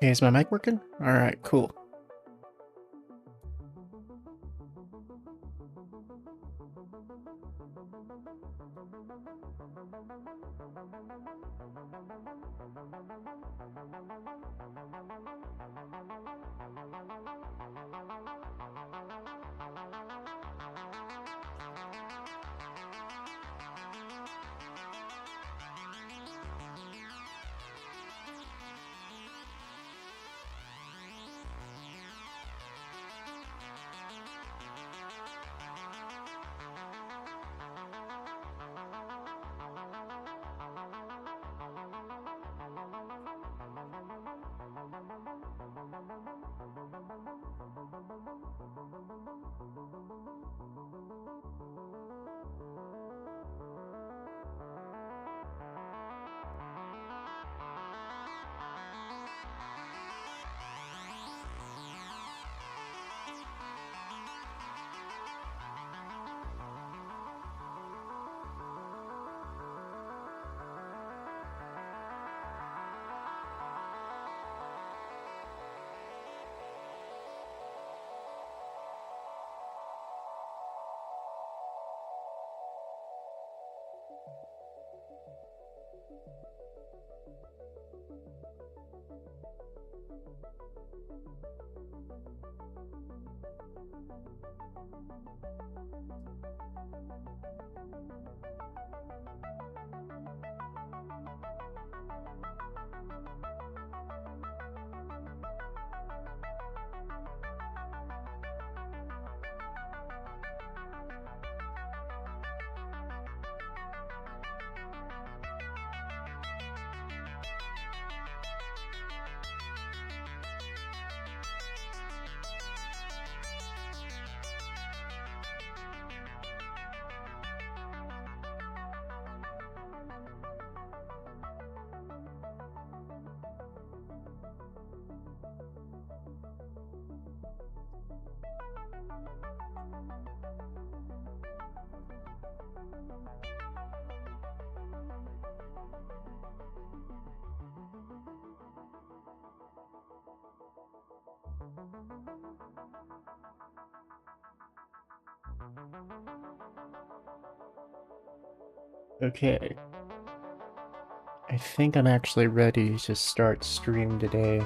Okay, is my mic working? All right, cool. Okay. I think I'm actually ready to start stream today.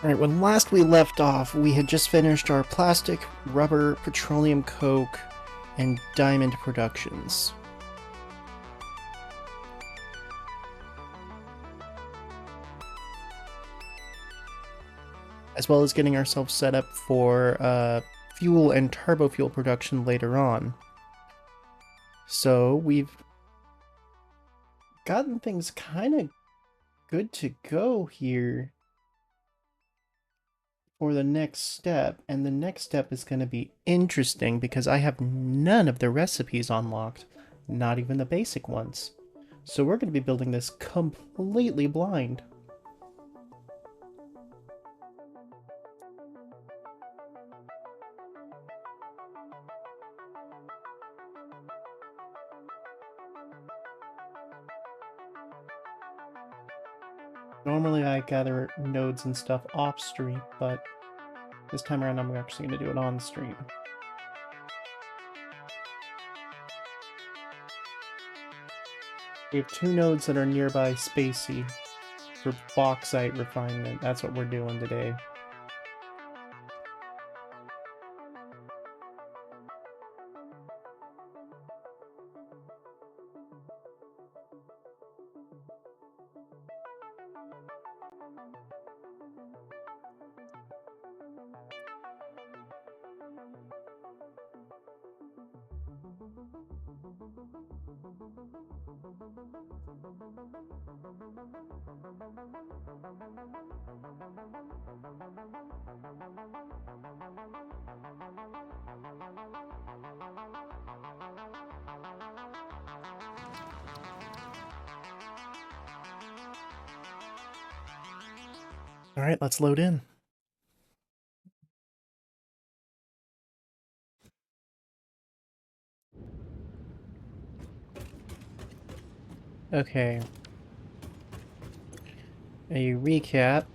Alright, when last we left off, we had just finished our plastic, rubber, petroleum coke, and diamond productions. As well as getting ourselves set up for fuel and turbo fuel production later on. So we've gotten things kind of good to go here for the next step, and the next step is going to be interesting because I have none of the recipes unlocked, not even the basic ones. So we're going to be building this completely blind. Normally I gather nodes and stuff off stream, but this time around I'm actually going to do it on stream. We have 2 nodes that are nearby Spacey for bauxite refinement. That's what we're doing today. All right, let's load in. Okay. A recap.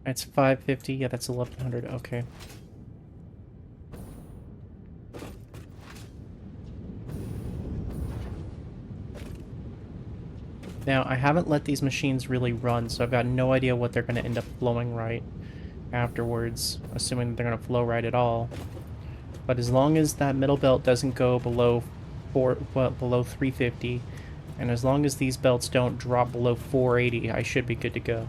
It's 550. Yeah, that's 1100. Okay. Now, I haven't let these machines really run, so I've got no idea what they're going to end up flowing right afterwards, assuming they're going to flow right at all. But as long as that middle belt doesn't go below below 350, and as long as these belts don't drop below 480, I should be good to go.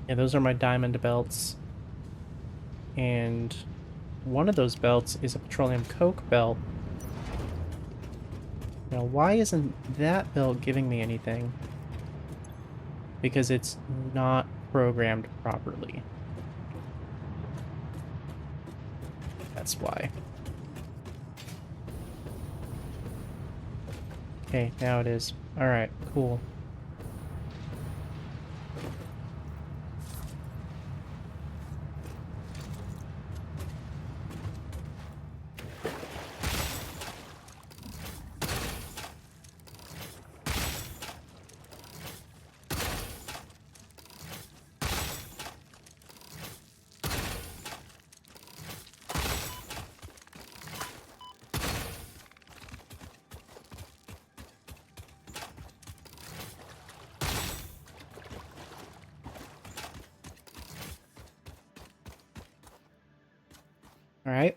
Yeah, those are my diamond belts. And one of those belts is a petroleum coke belt. Now, why isn't that belt giving me anything? Because it's not programmed properly. That's why. Okay, now it is. Alright, cool. Alright.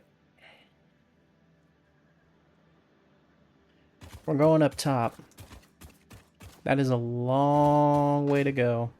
We're going up top. That is a long way to go.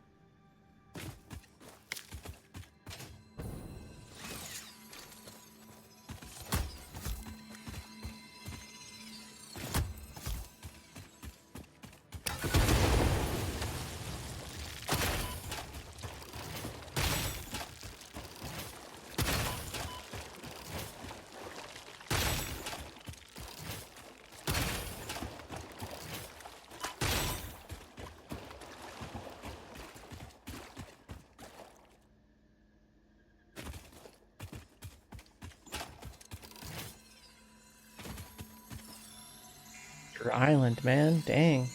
Your island, man. Dang.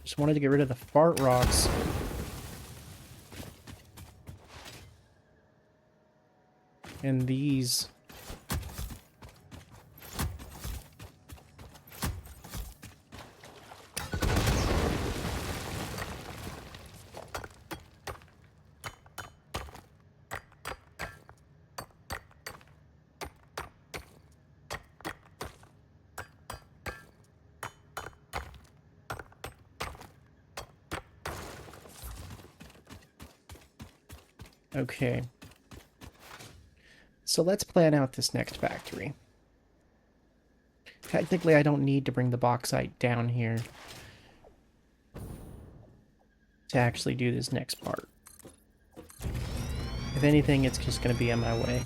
Just wanted to get rid of the fart rocks. And these. Okay. So let's plan out this next factory. Technically, I don't need to bring the bauxite down here to actually do this next part. If anything, it's just going to be in my way.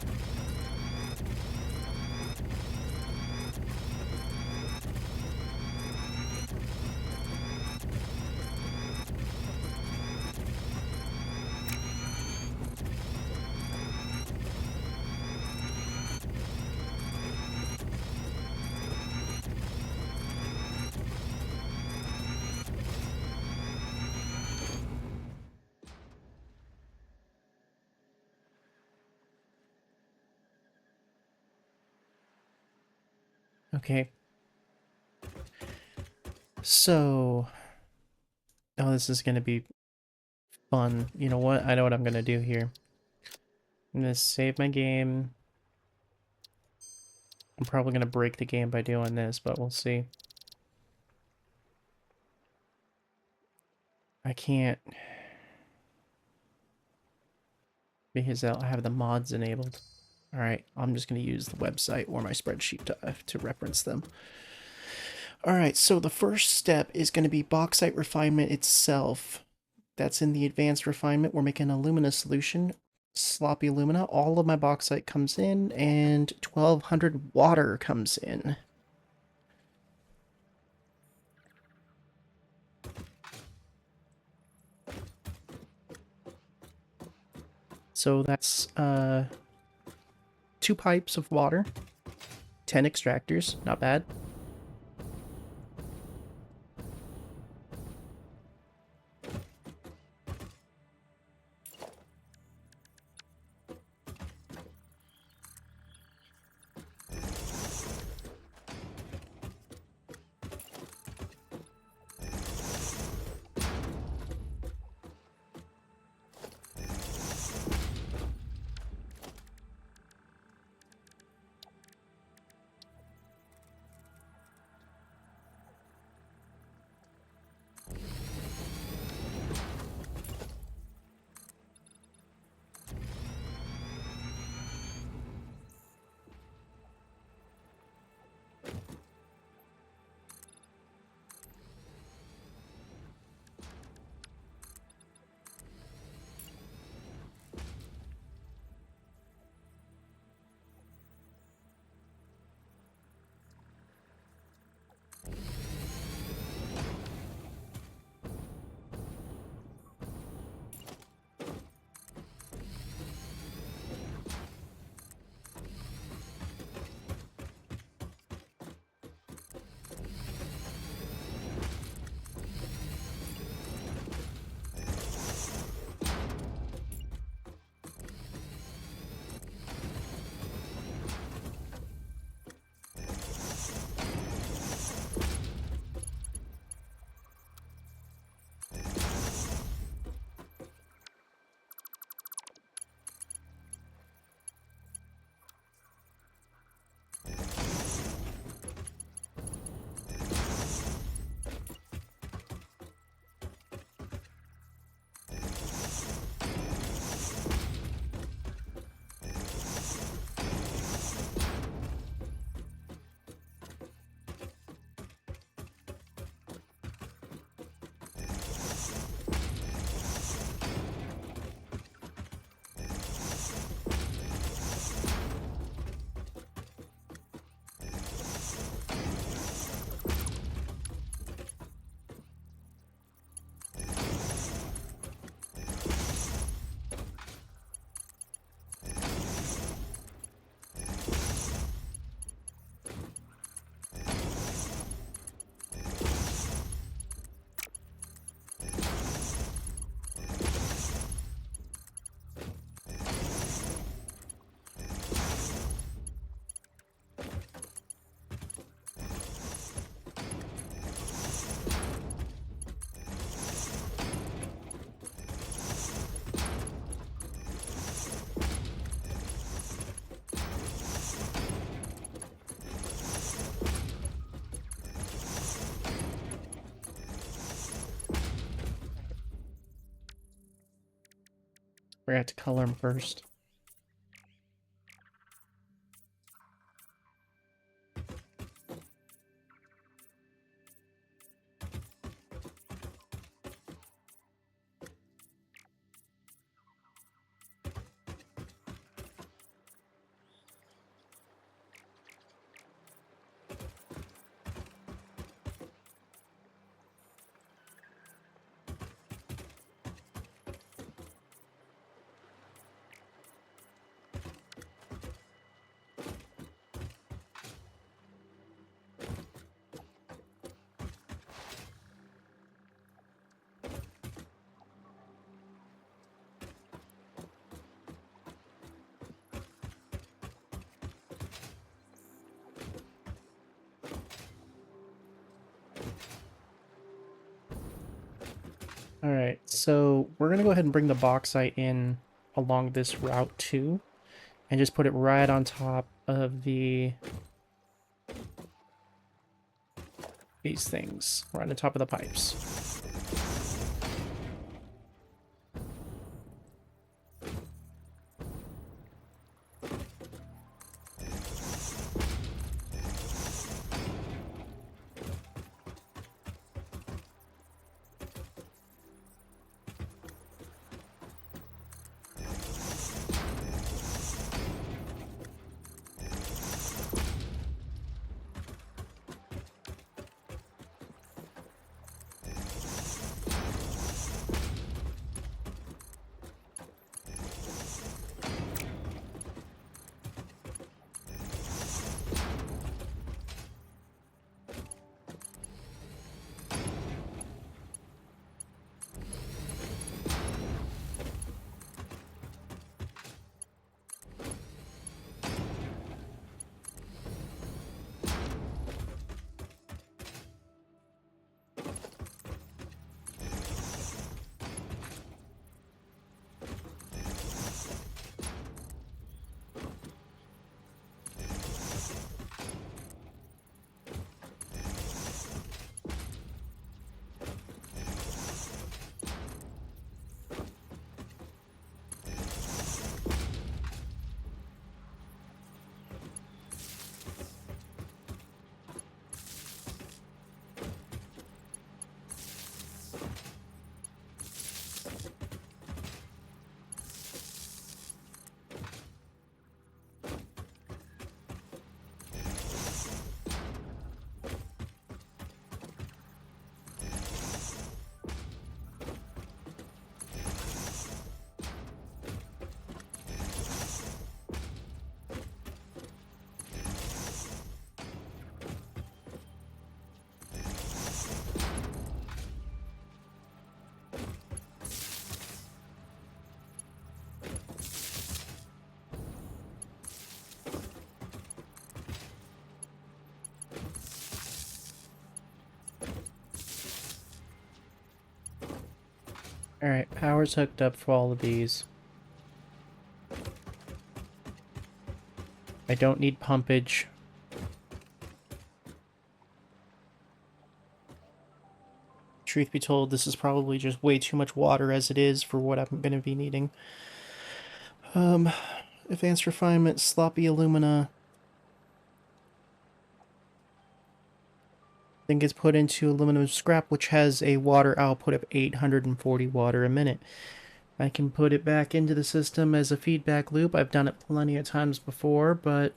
Okay. So... Oh, this is going to be fun. You know what? I know what I'm going to do here. I'm going to save my game. I'm probably going to break the game by doing this, but we'll see. I can't because I have the mods enabled. All right, I'm just going to use the website or my spreadsheet to reference them. All right, so the first step is going to be bauxite refinement itself. That's in the advanced refinement. We're making an alumina solution, sloppy alumina. All of my bauxite comes in, and 1200 water comes in. So that's 2 pipes of water, 10 extractors, not bad. Forgot to color them first. All right, so we're gonna go ahead and bring the bauxite in along this route too, and just put it right on top of these things, right on top of the pipes. Alright, power's hooked up for all of these. I don't need pumpage. Truth be told, this is probably just way too much water as it is for what I'm going to be needing. Advanced refinement, sloppy alumina. Then gets put into aluminum scrap, which has a water output of 840 water a minute. I can put it back into the system as a feedback loop. I've done it plenty of times before, but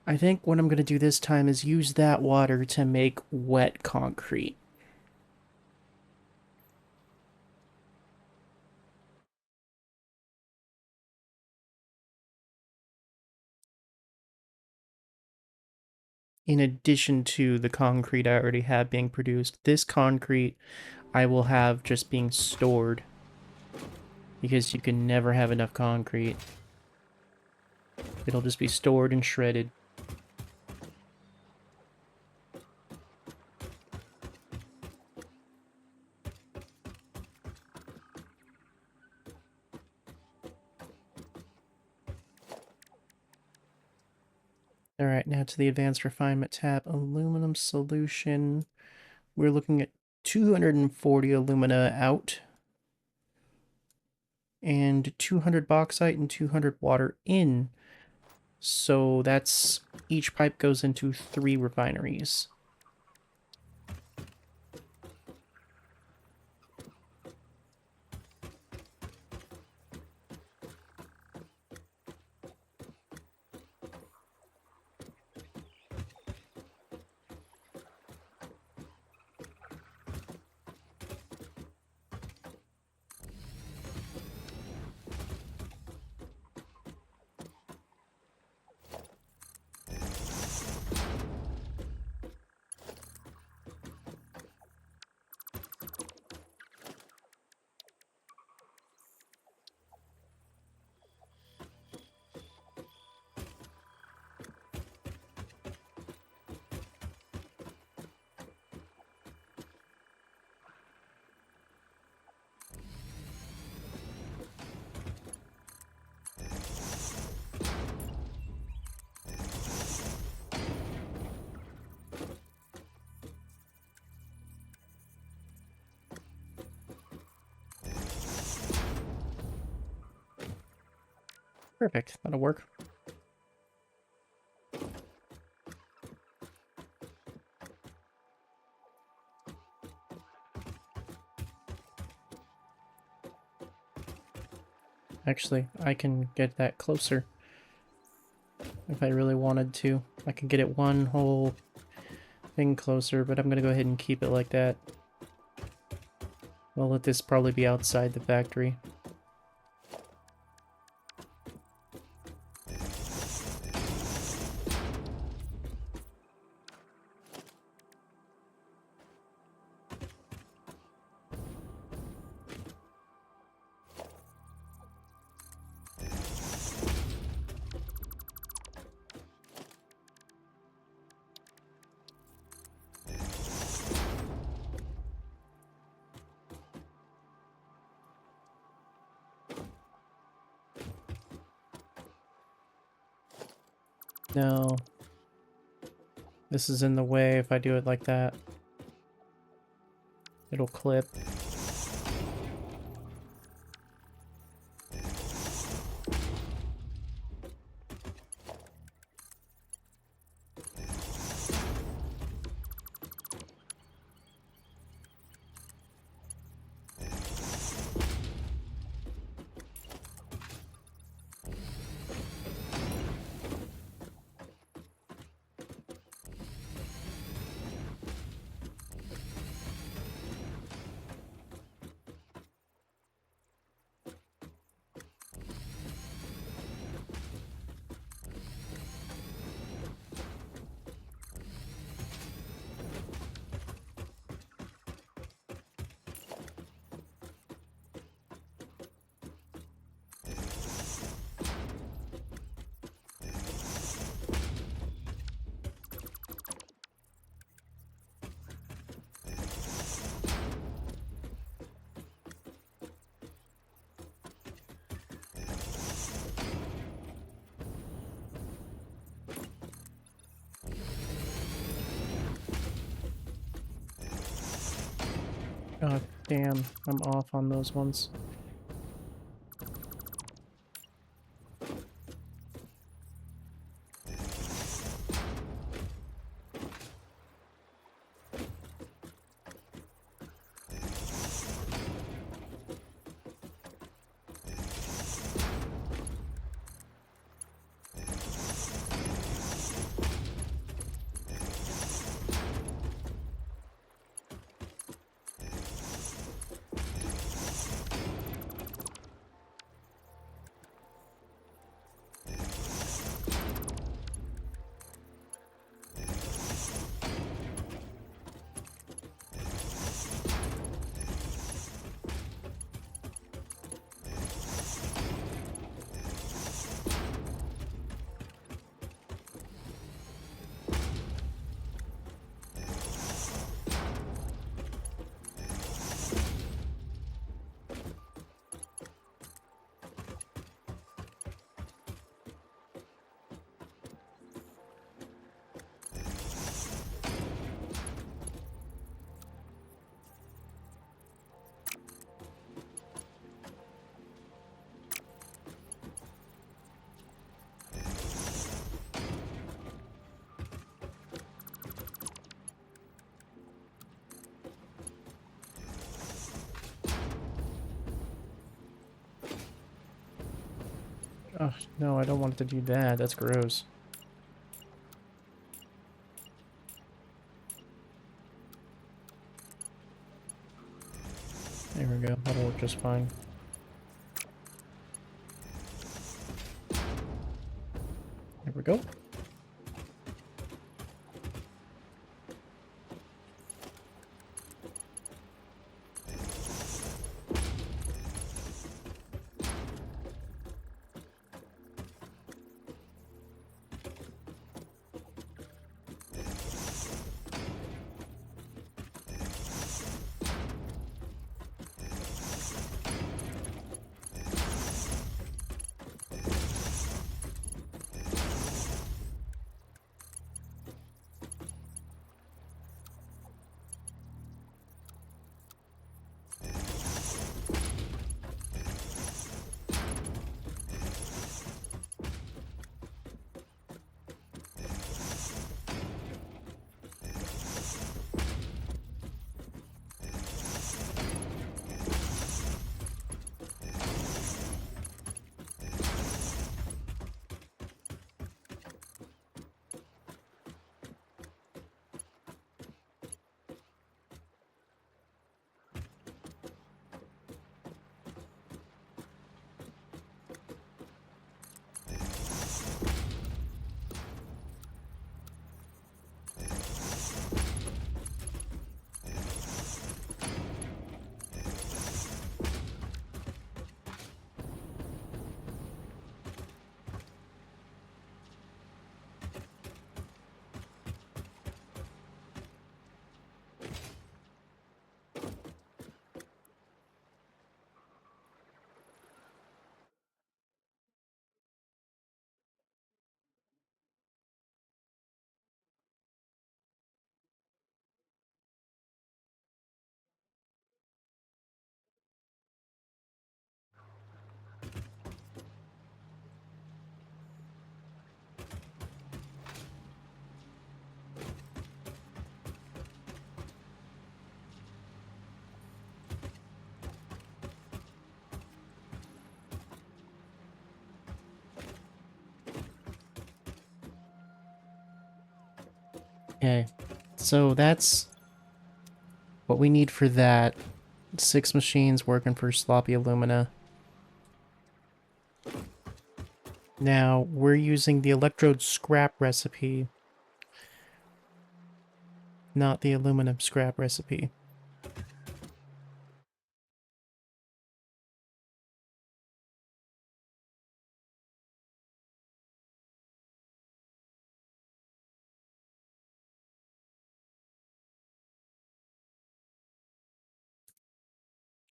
I think what I'm going to do this time is use that water to make wet concrete. In addition to the concrete I already have being produced, this concrete I will have just being stored. Because you can never have enough concrete. It'll just be stored and shredded. Alright, now to the advanced refinement tab. Aluminum solution. We're looking at 240 alumina out. And 200 bauxite and 200 water in. So that's... each pipe goes into 3 refineries. Perfect, that'll work. Actually, I can get that closer. If I really wanted to. I could get it one whole thing closer, but I'm gonna go ahead and keep it like that. I'll let this probably be outside the factory. No. This is in the way if I do it like that. It'll clip. Oh, damn. I'm off on those ones. Oh, no, I don't want it to do that. That's gross. There we go. That'll work just fine. There we go. Okay. So that's what we need for that. 6 machines working for sloppy alumina. Now, we're using the electrode scrap recipe, not the aluminum scrap recipe.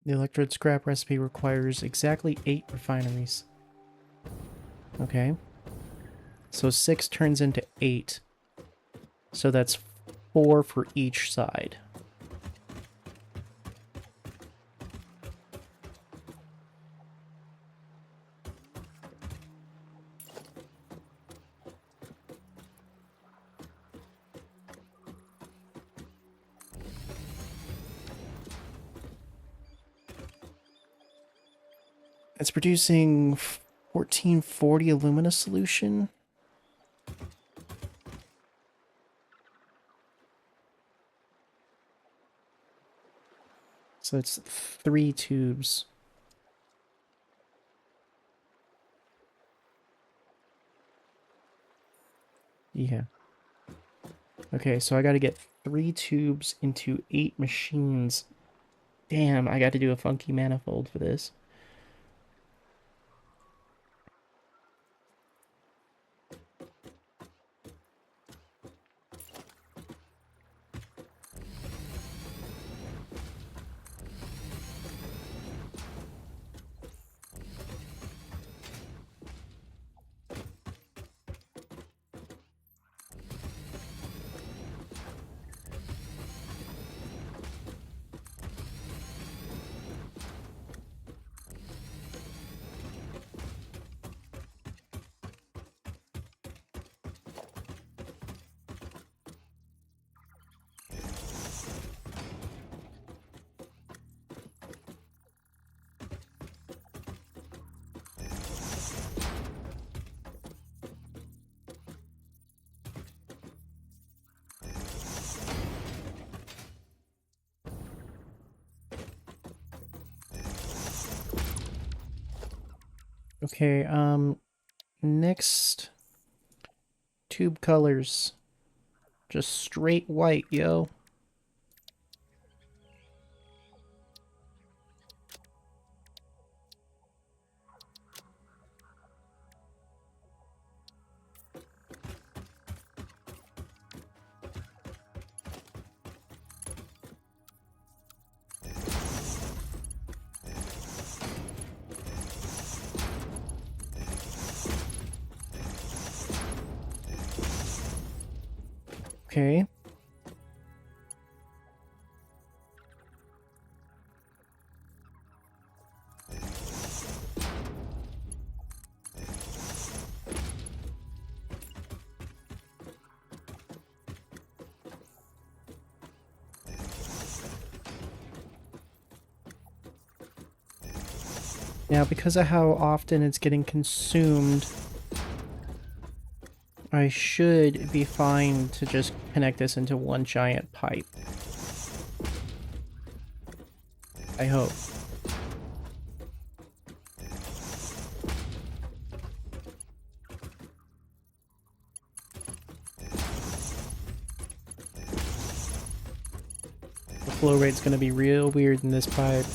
The electrode scrap recipe requires exactly 8 refineries. Okay. So 6 turns into 8. So that's 4 for each side. It's producing 1440 alumina solution. So it's 3 tubes. Yeah. Okay, so I gotta get 3 tubes into 8 machines. Damn, I got to do a funky manifold for this. Okay, next tube colors. Just straight white, yo. Okay. Now, because of how often it's getting consumed, I should be fine to just connect this into one giant pipe. I hope. The flow rate's gonna be real weird in this pipe.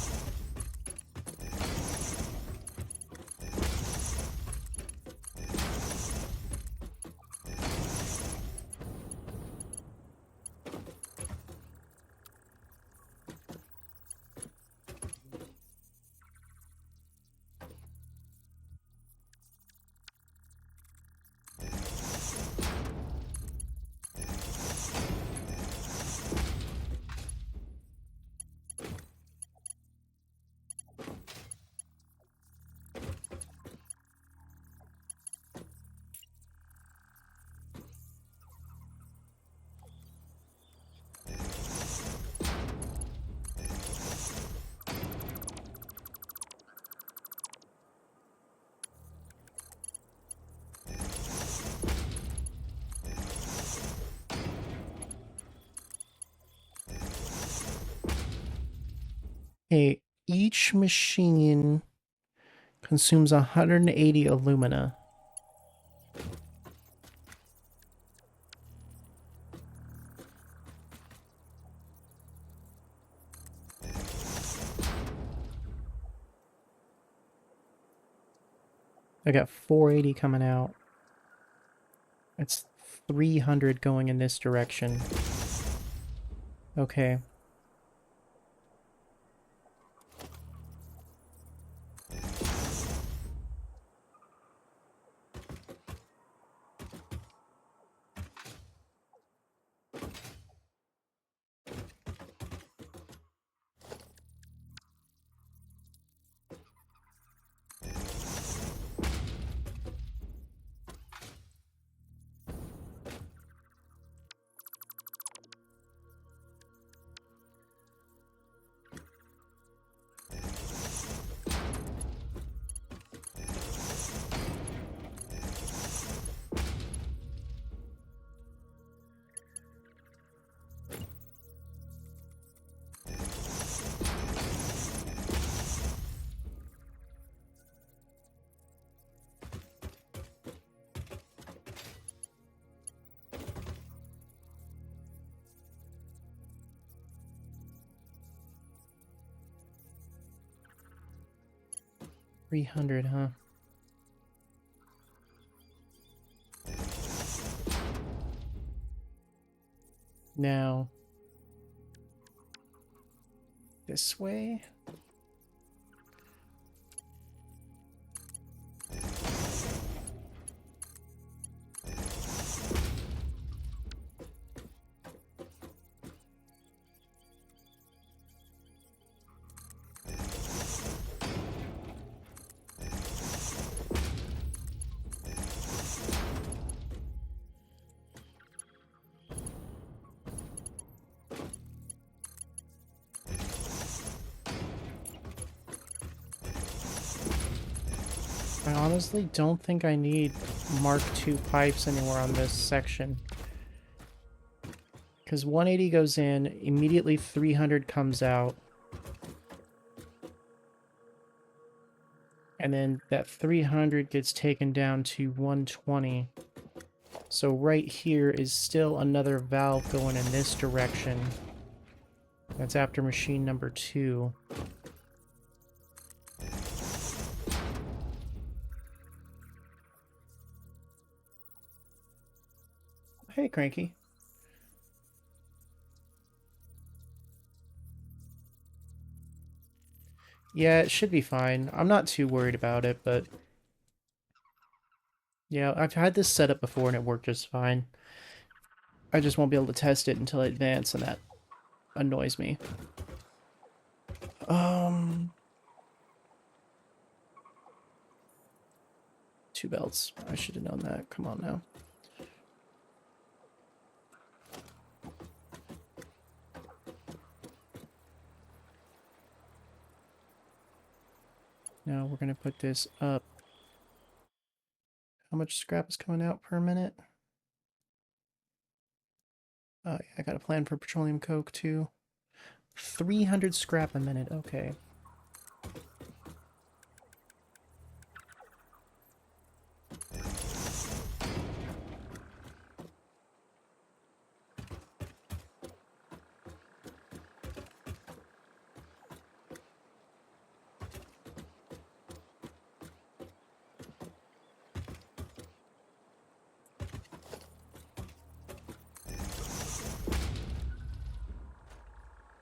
Okay, each machine consumes 180 alumina. I got 480 coming out. It's 300 going in this direction. Okay. 300, huh? Now, this way? I honestly don't think I need Mark II pipes anywhere on this section. Because 180 goes in, immediately 300 comes out. And then that 300 gets taken down to 120. So right here is still another valve going in this direction. That's after machine number 2. Hey, Cranky. Yeah, it should be fine. I'm not too worried about it, but... yeah, I've had this set up before and it worked just fine. I just won't be able to test it until I advance, and that annoys me. Two belts. I should have known that. Come on now. Now we're going to put this up. How much scrap is coming out per minute? Oh, yeah, I got a plan for petroleum coke too. 300 scrap a minute. Okay.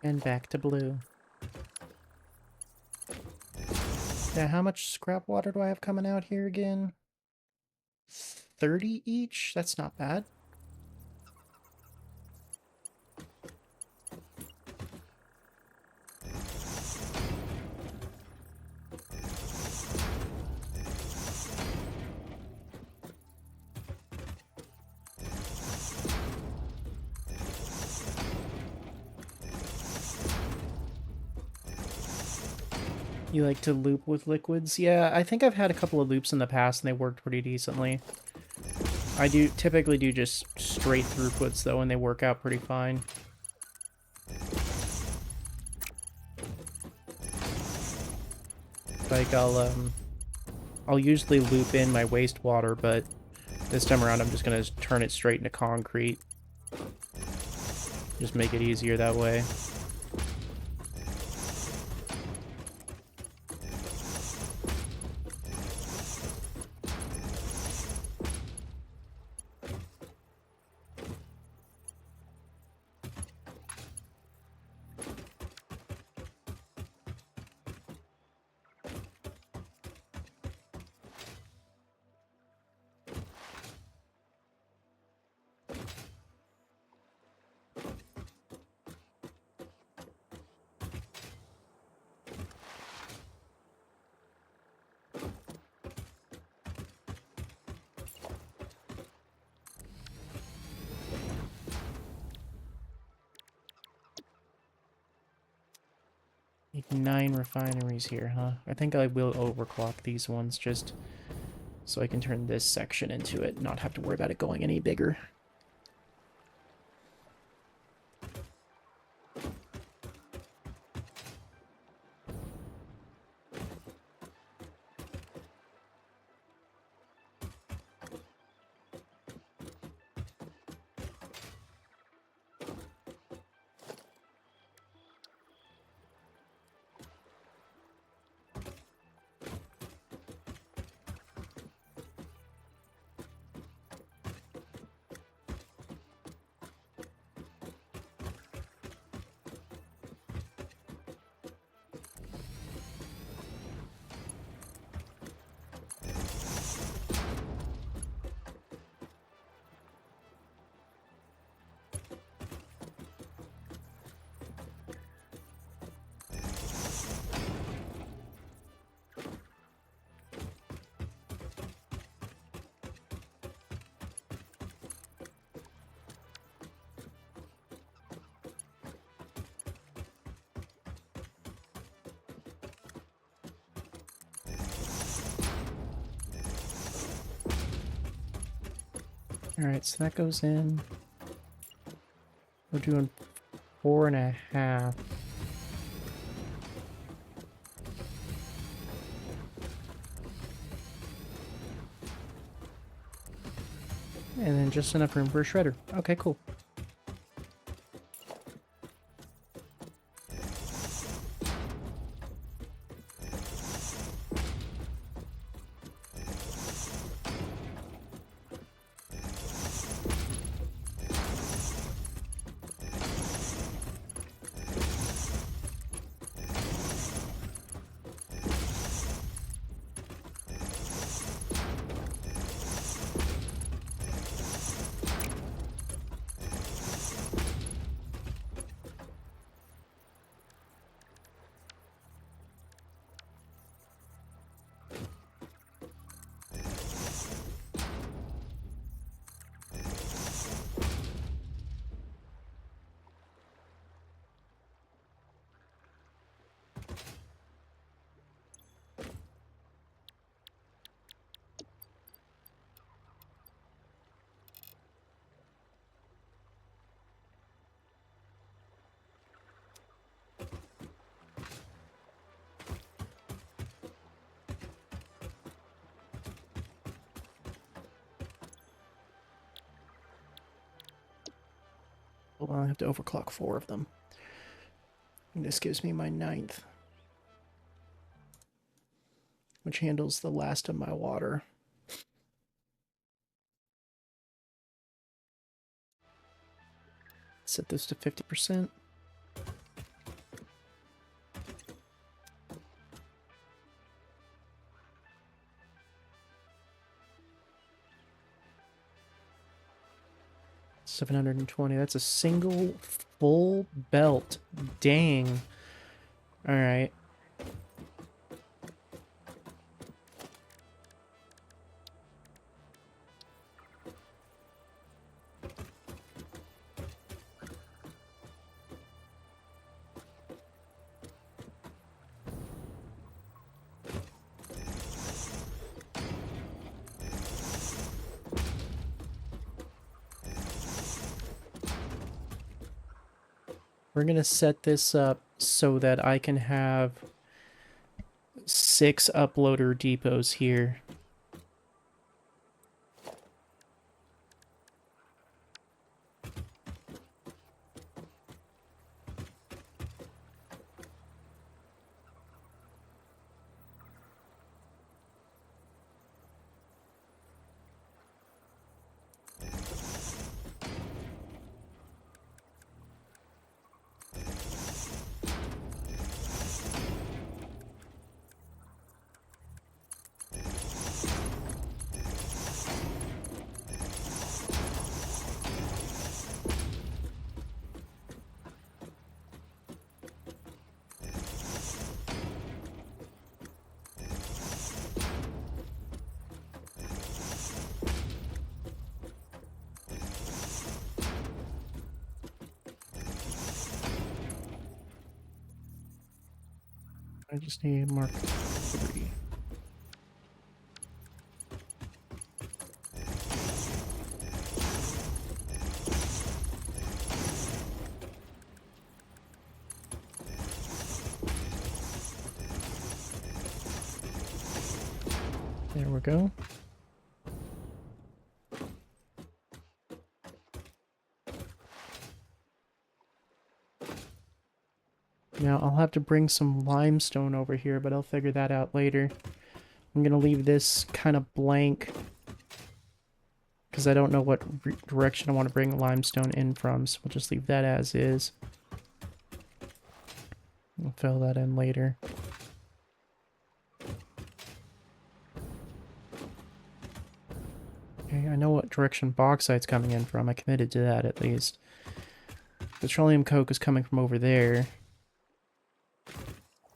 And back to blue. Now, how much scrap water do I have coming out here again? 30 each? That's not bad. You like to loop with liquids? Yeah, I think I've had a couple of loops in the past and they worked pretty decently. I do typically do just straight throughputs though, and they work out pretty fine. Like I'll usually loop in my wastewater, but this time around I'm just gonna turn it straight into concrete. Just make it easier that way. Make 9 refineries here, huh? I think I will overclock these ones just so I can turn this section into it, not have to worry about it going any bigger. Alright, so that goes in. We're doing 4.5. And then just enough room for a shredder. Okay, cool. Hold on, I have to overclock 4 of them. And this gives me my 9th, which handles the last of my water. Set this to 50%. $720. That's a single full belt. Dang. All right. We're going to set this up so that I can have 6 uploader depots here. I just need Mark 3. There we go. Now I'll have to bring some limestone over here, but I'll figure that out later. I'm going to leave this kind of blank because I don't know what direction I want to bring limestone in from, so we'll just leave that as is. We'll fill that in later. Okay, I know what direction bauxite's coming in from. I committed to that at least. Petroleum coke is coming from over there.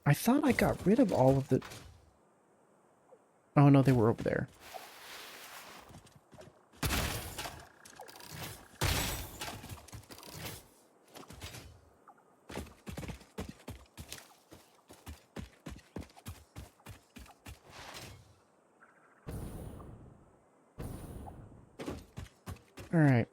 I thought I got rid of all of the... Oh no, they were over there. All right.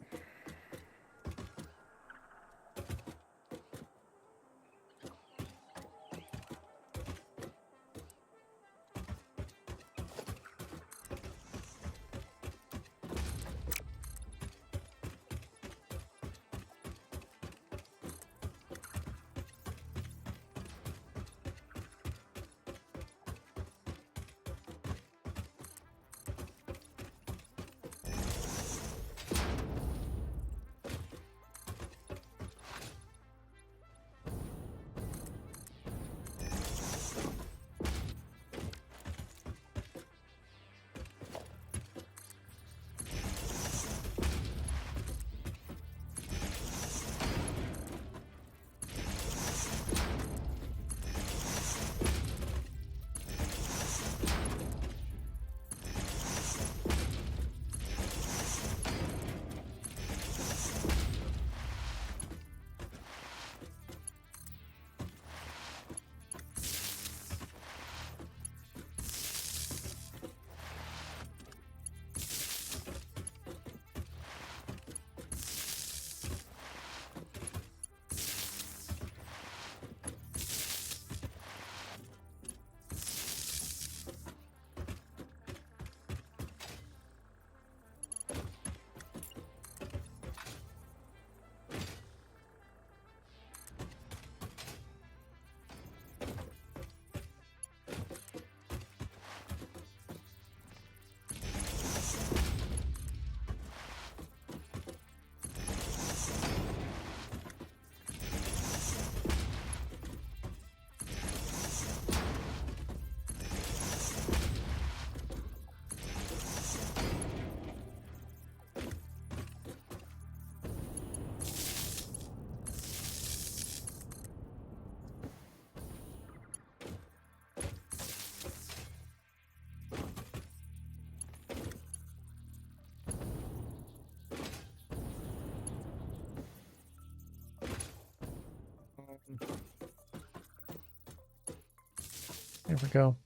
There we go.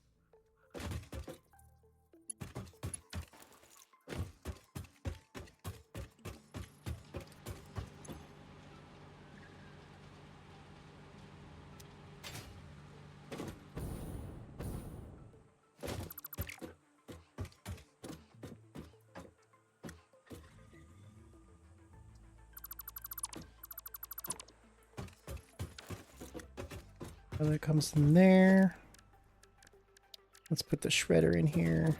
So that comes in there. Let's put the shredder in here.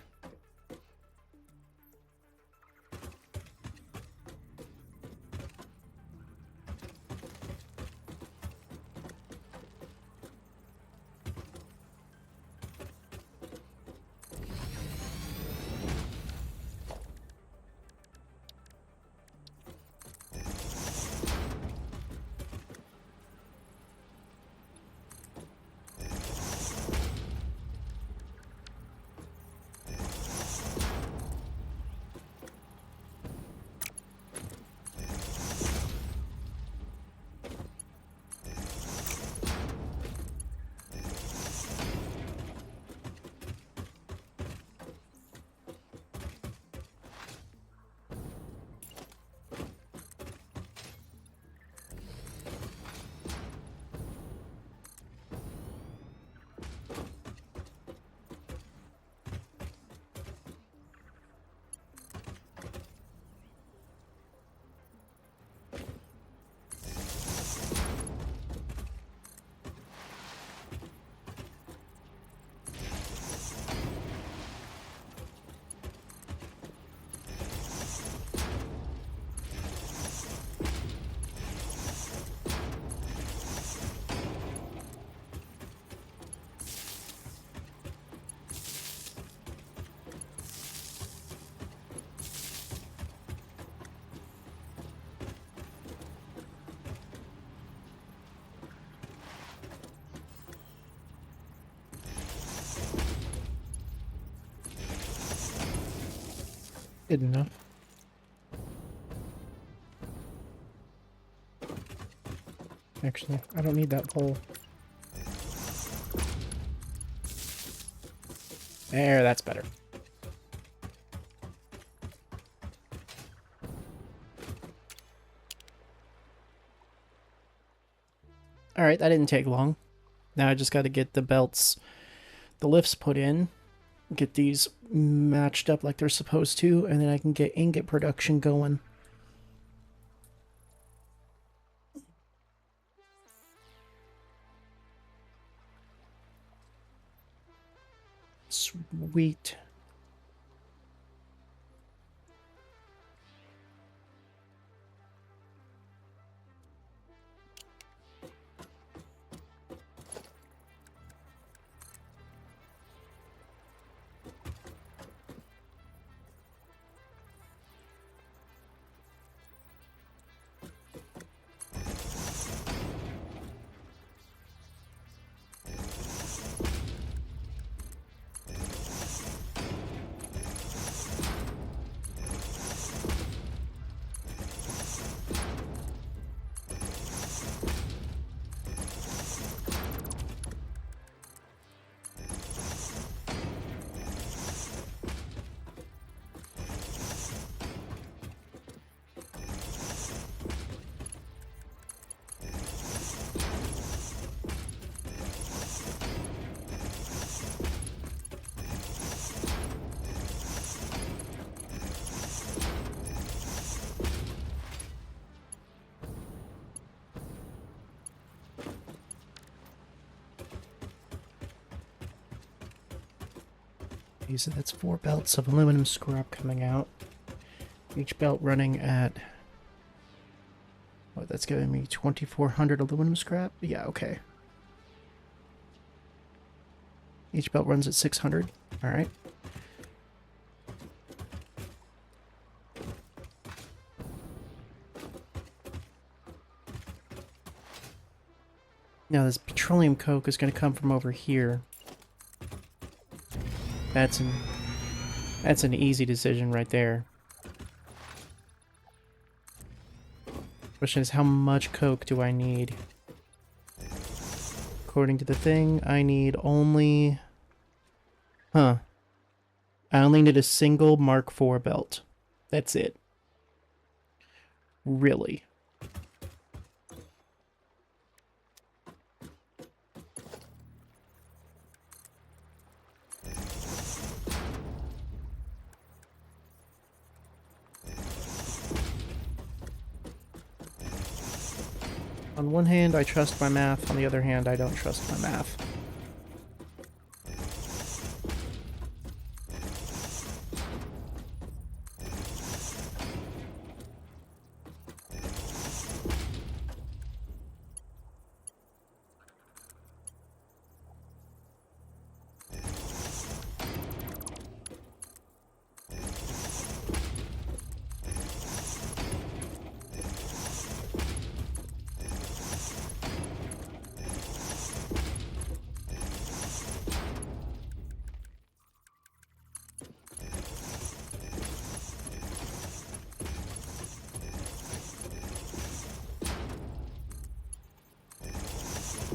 Good enough. Actually, I don't need that pole. There, that's better. Alright, that didn't take long. Now I just got to get the belts, the lifts put in, get these matched up like they're supposed to, and then I can get ingot production going. Sweet. So that's 4 belts of aluminum scrap coming out. Each belt running at... oh, that's giving me 2,400 aluminum scrap? Yeah, okay. Each belt runs at 600. Alright. Now this petroleum coke is going to come from over here. That's an easy decision right there. Question is, how much coke do I need? According to the thing, I need only... huh. I only need a single Mark IV belt. That's it. Really. On one hand, I trust my math. On the other hand, I don't trust my math.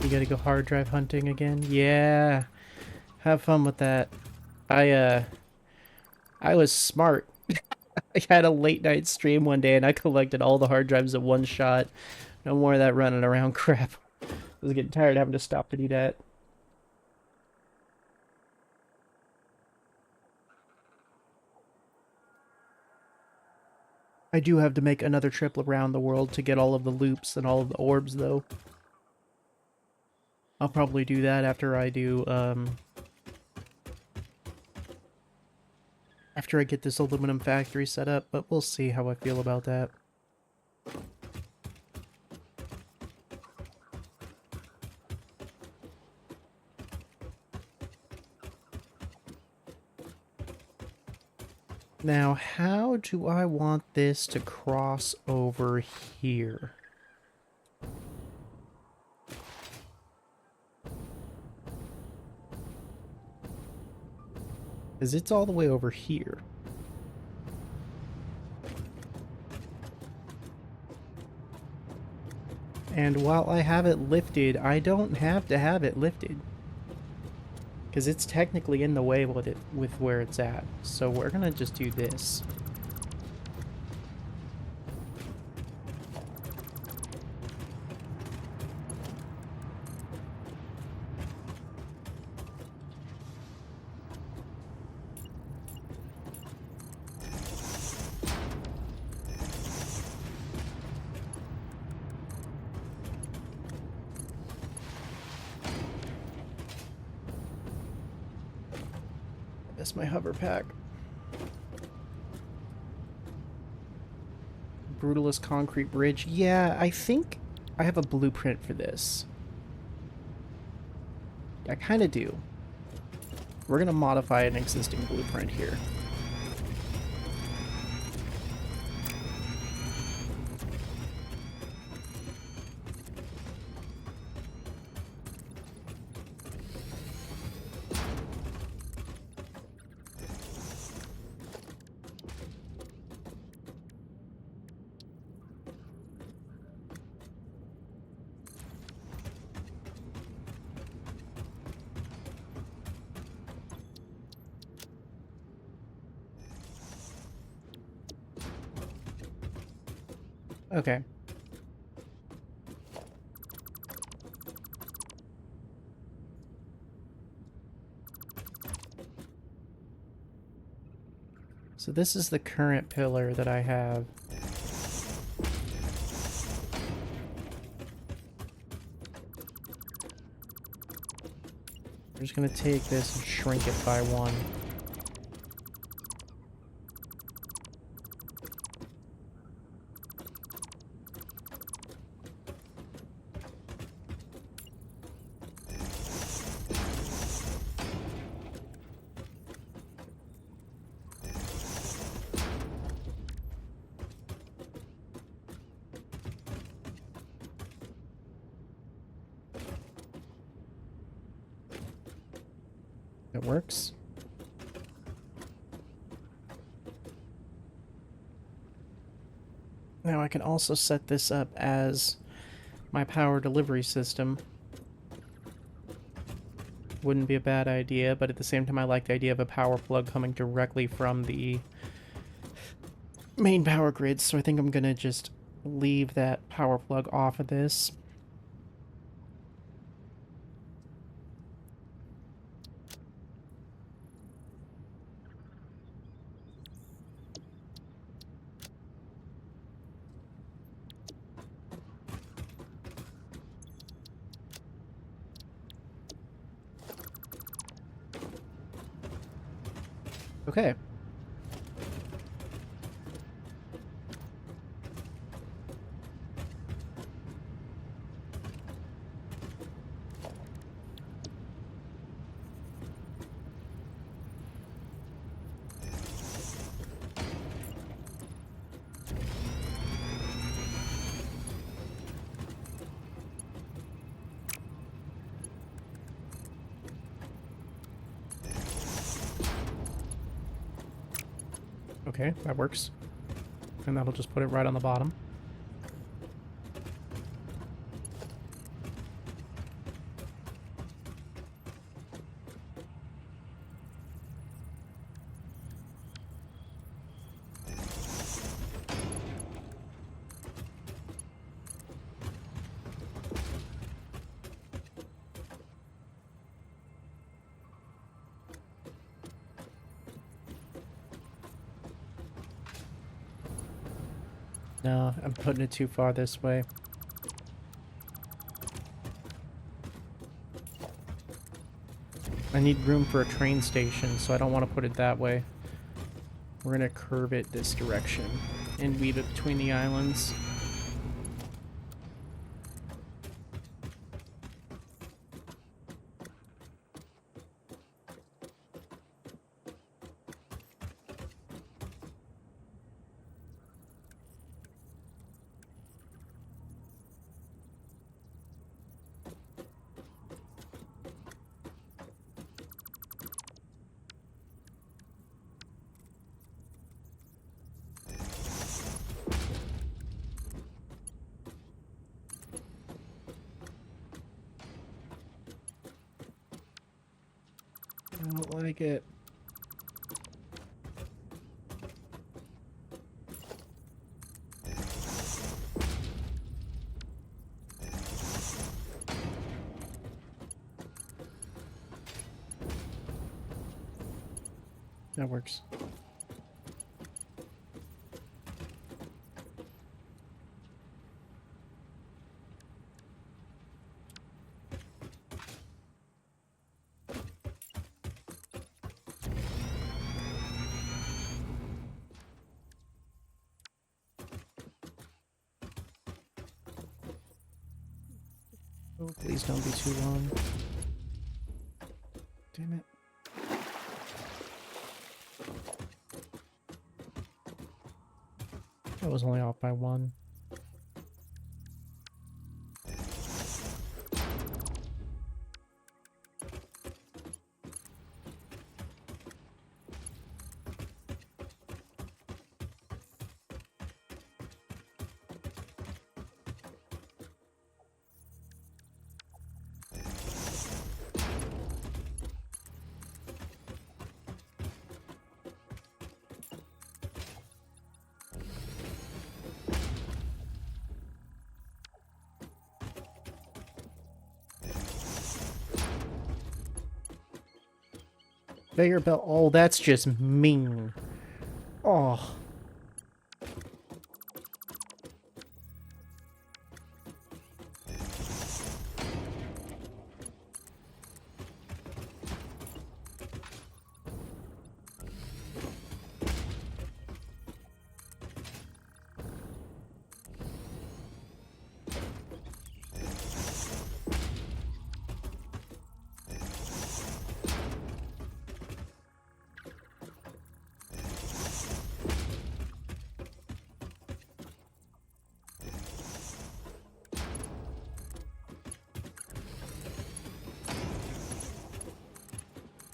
You gotta go hard drive hunting again? Yeah. Have fun with that. I was smart. I had a late night stream one day and I collected all the hard drives at one shot. No more of that running around crap. I was getting tired of having to stop to do that. I do have to make another trip around the world to get all of the loops and all of the orbs, though. I'll probably do that after I do, after I get this aluminum factory set up, but we'll see how I feel about that. Now, how do I want this to cross over here? Because it's all the way over here. And while I have it lifted, I don't have to have it lifted. Because it's technically in the way with where it's at. So we're gonna just do this. miss my hover pack. Brutalist concrete bridge. Yeah, I think I have a blueprint for this. I kind of do. We're going to modify an existing blueprint here. Okay. So this is the current pillar that I have. We're just going to take this and shrink it by 1. It works. Now I can also set this up as my power delivery system. Wouldn't be a bad idea, but at the same time I like the idea of a power plug coming directly from the main power grid, so I think I'm gonna just leave that power plug off of this. Okay. Okay, that works. And that'll just put it right on the bottom. No, I'm putting it too far this way. I need room for a train station, so I don't want to put it that way. We're gonna curve it this direction and weave it between the islands. I don't like it. That works. Oh, please don't be too long. Damn it. I was only off by one. Conveyor belt. Oh, that's just mean. Oh.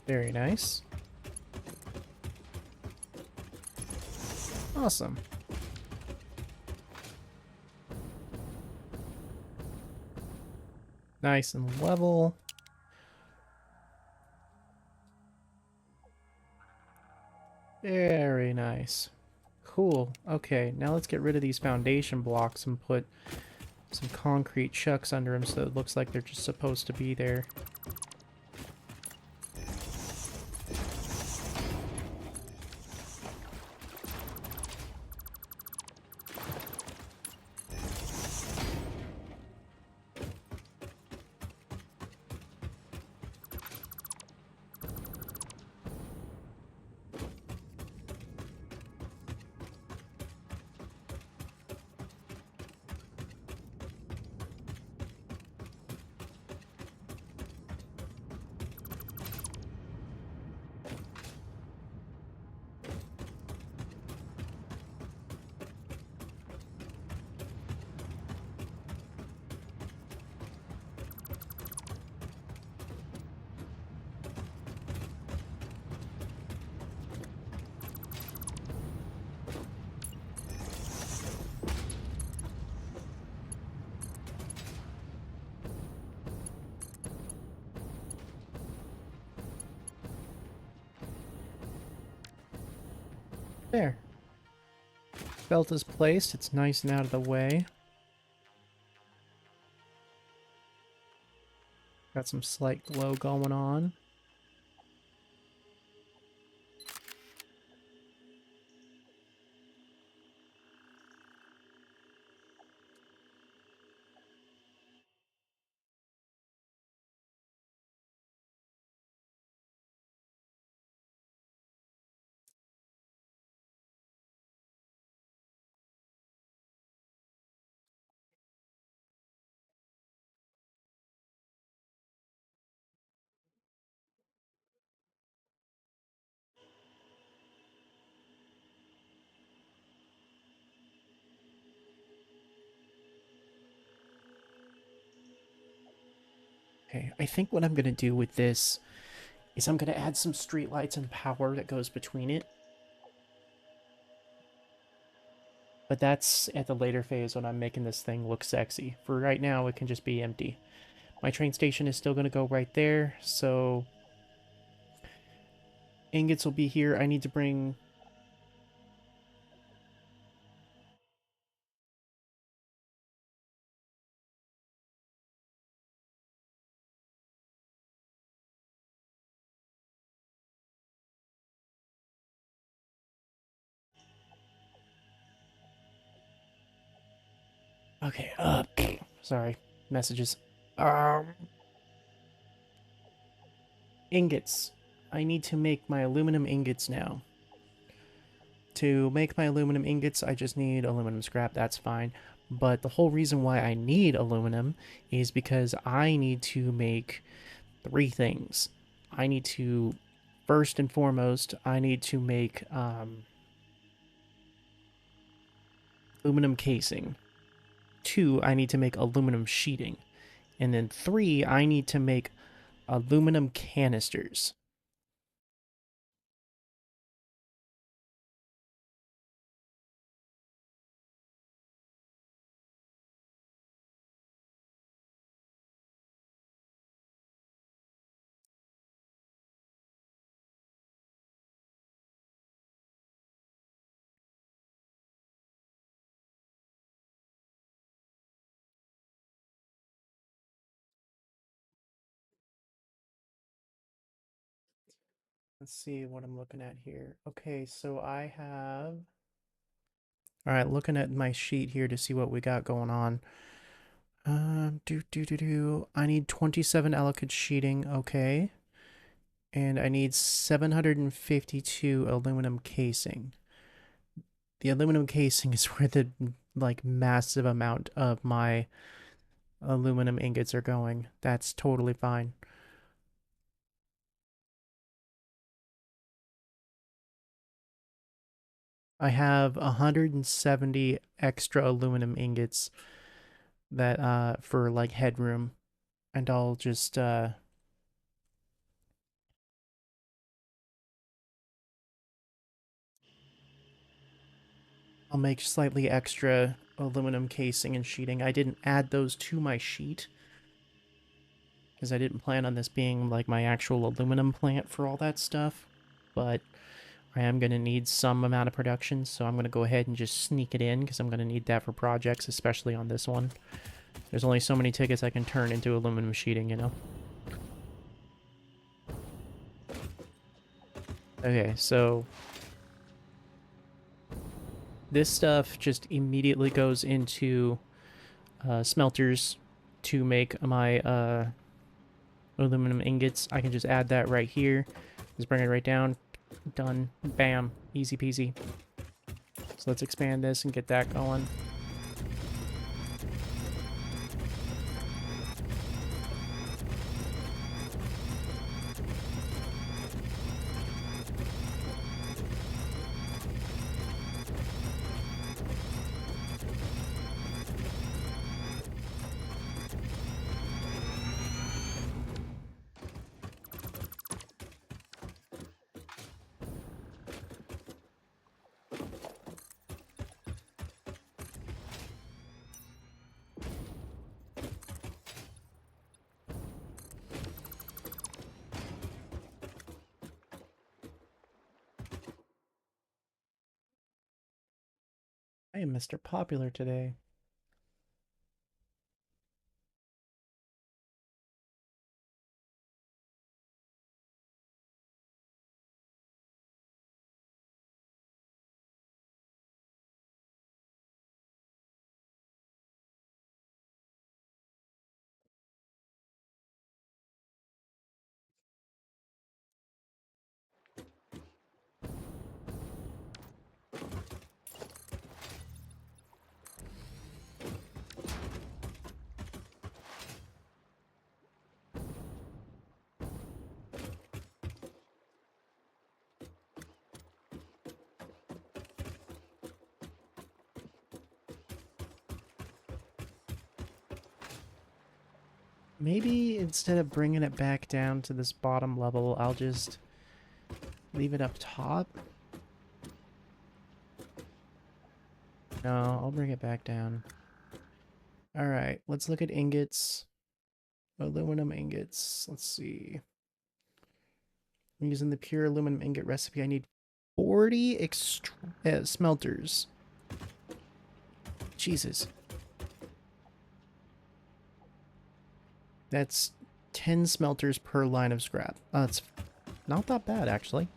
Very nice. Awesome. Nice and level. Very nice. Cool. Okay, now let's get rid of these foundation blocks and put some concrete chucks under them so it looks like they're just supposed to be there. There. Belt is placed. It's nice and out of the way. Got some slight glow going on. Okay, I think what I'm going to do with this is I'm going to add some streetlights and power that goes between it. But that's at the later phase when I'm making this thing look sexy. For right now, it can just be empty. My train station is still going to go right there, so ingots will be here. I need to bring... Okay, sorry. Messages. Ingots. I need to make my aluminum ingots now. To make my aluminum ingots, I just need aluminum scrap, that's fine. But the whole reason why I need aluminum is because I need to make three things. I need to, first and foremost, I need to make aluminum casing. Two, I need to make aluminum sheeting. And then three, I need to make aluminum canisters. Let's see what I'm looking at here. Okay, so I have... All right, looking at my sheet here to see what we got going on. I need 27 Ellicott sheeting, okay. And I need 752 aluminum casing. The aluminum casing is where the, like, massive amount of my aluminum ingots are going. That's totally fine. I have 170 extra aluminum ingots that for like headroom, and I'll just I'll make slightly extra aluminum casing and sheeting. I didn't add those to my sheet because I didn't plan on this being like my actual aluminum plant for all that stuff, but I am going to need some amount of production, so I'm going to go ahead and just sneak it in because I'm going to need that for projects, especially on this one. There's only so many tickets I can turn into aluminum sheeting, you know? Okay, so this stuff just immediately goes into smelters to make my aluminum ingots. I can just add that right here. Just bring it right down. Done. Bam. Easy peasy. So let's expand this and get that going. I am Mr. Popular today. Maybe instead of bringing it back down to this bottom level, I'll just leave it up top. No, I'll bring it back down. Alright, let's look at ingots. Aluminum ingots. Let's see. I'm using the pure aluminum ingot recipe. I need 40 smelters. Jesus. That's 10 smelters per line of scrap. That's not that bad, actually.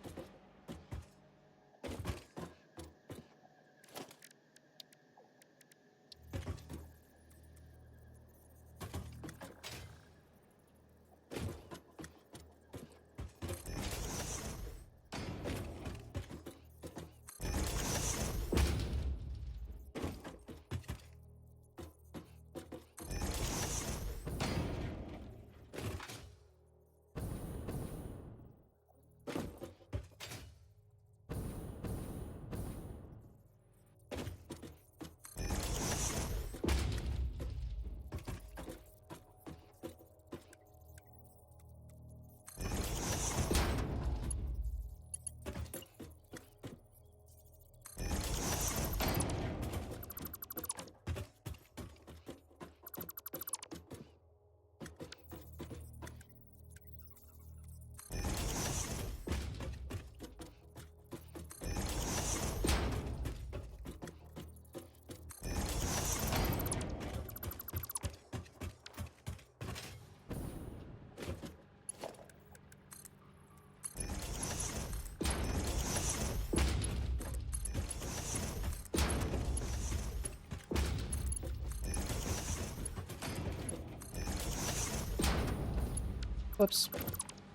Whoops.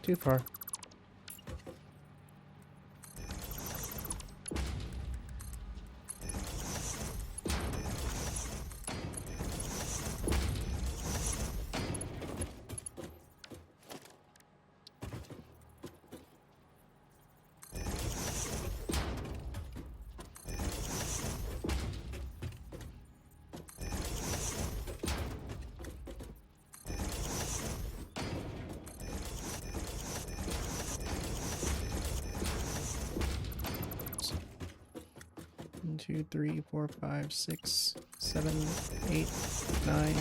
Too far. One, 2, 3, 4, 5, 6, 7, 8, 9,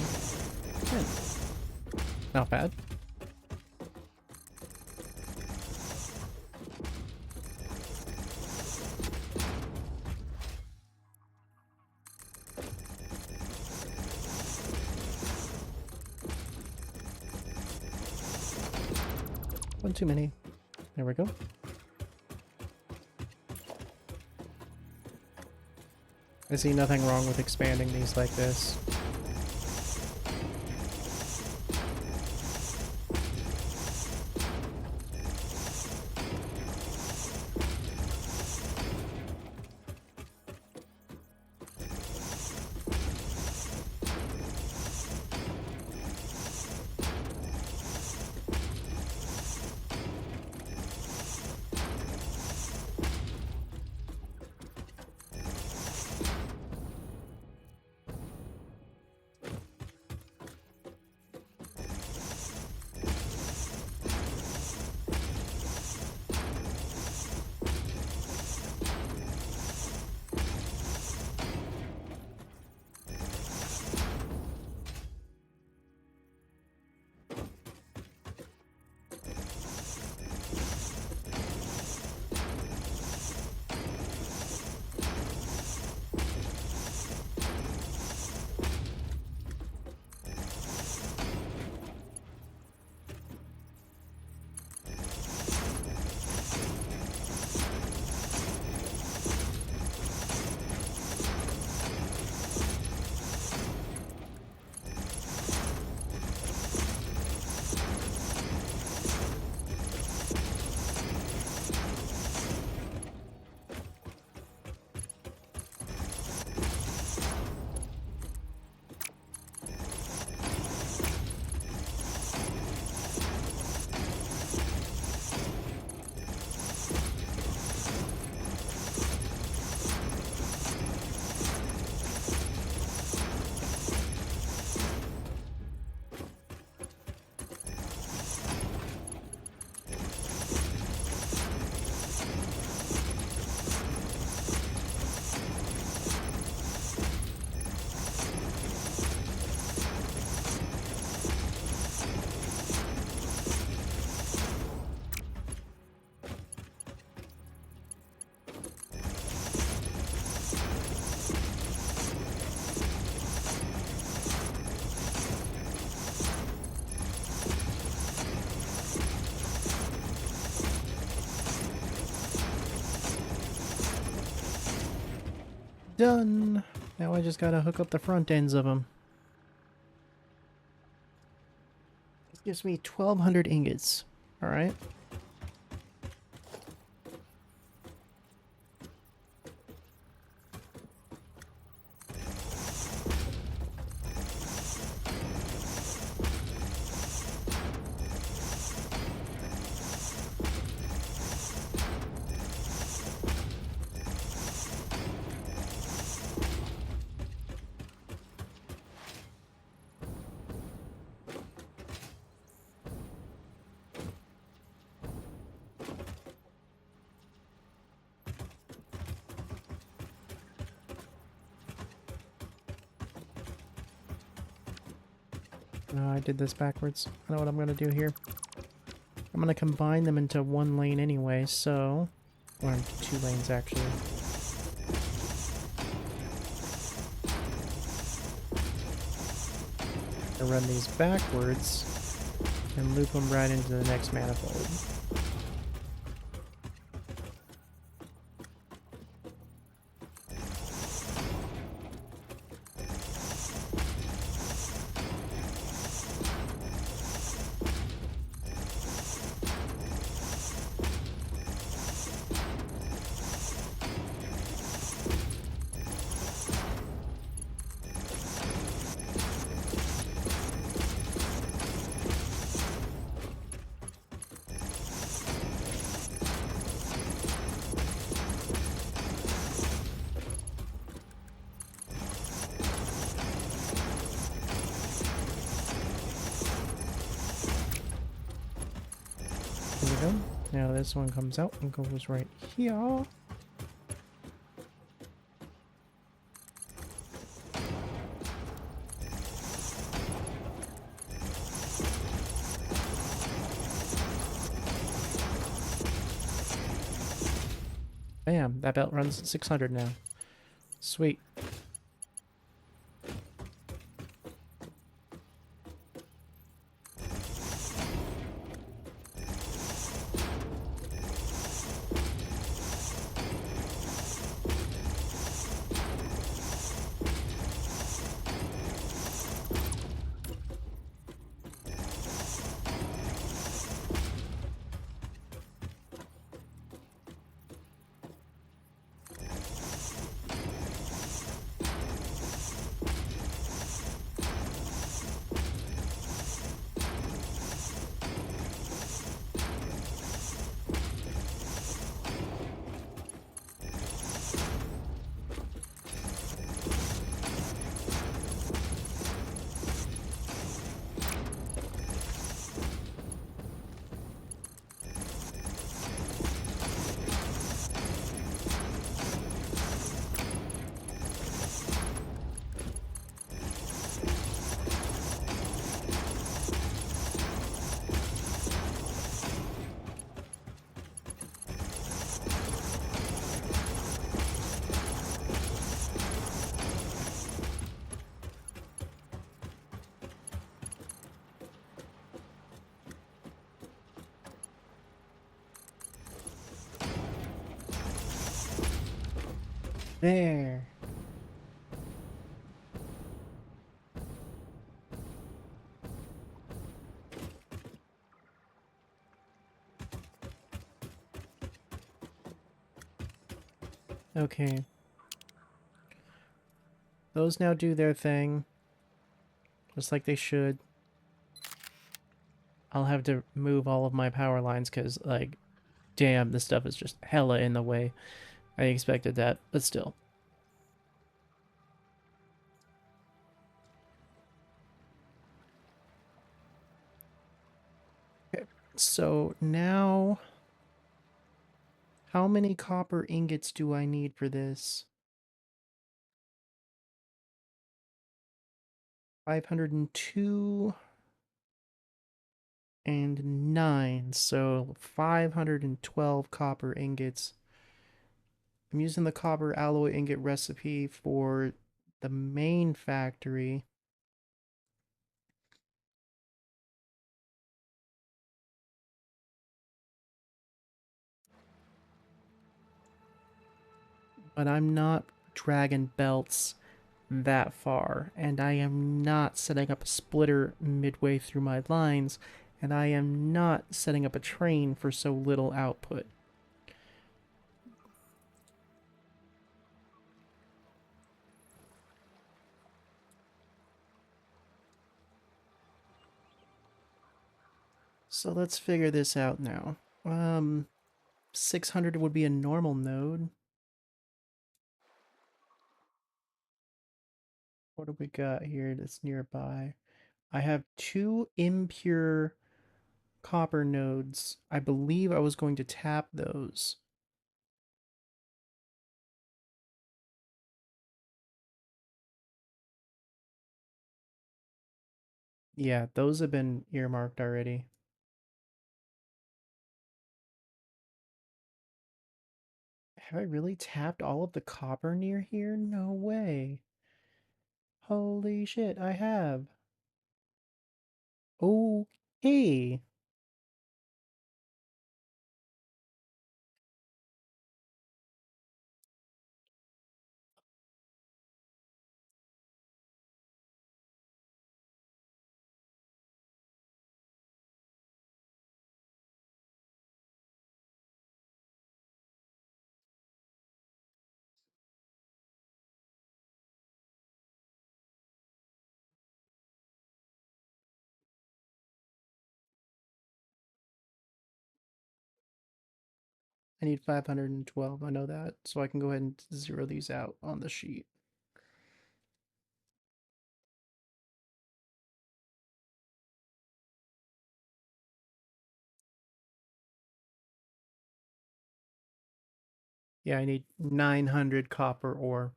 10. Not bad. One too many. There we go. I see nothing wrong with expanding these like this. Done! Now I just gotta hook up the front ends of them. This gives me 1,200 ingots. Alright. I did this backwards. I know what I'm going to do here. I'm going to combine them into one lane anyway, so... Or into 2 lanes, actually. I run these backwards and loop them right into the next manifold. go. Now this one comes out and goes right here. Bam, that belt runs at 600 now. Sweet. There. Okay. Those now do their thing. Just like they should. I'll have to move all of my power lines because, like, damn, this stuff is just hella in the way. I expected that, but still. Okay, so now, how many copper ingots do I need for this? 502 and 9, so 512 copper ingots. I'm using the copper alloy ingot recipe for the main factory. But I'm not dragging belts that far, and I am not setting up a splitter midway through my lines, and I am not setting up a train for so little output. So let's figure this out now. 600 would be a normal node. What do we got here that's nearby? I have two impure copper nodes. I believe I was going to tap those. Yeah, those have been earmarked already. Have I really tapped all of the copper near here? No way. Holy shit, I have. Okay. I need 512, I know that. So I can go ahead and zero these out on the sheet. Yeah, I need 900 copper ore.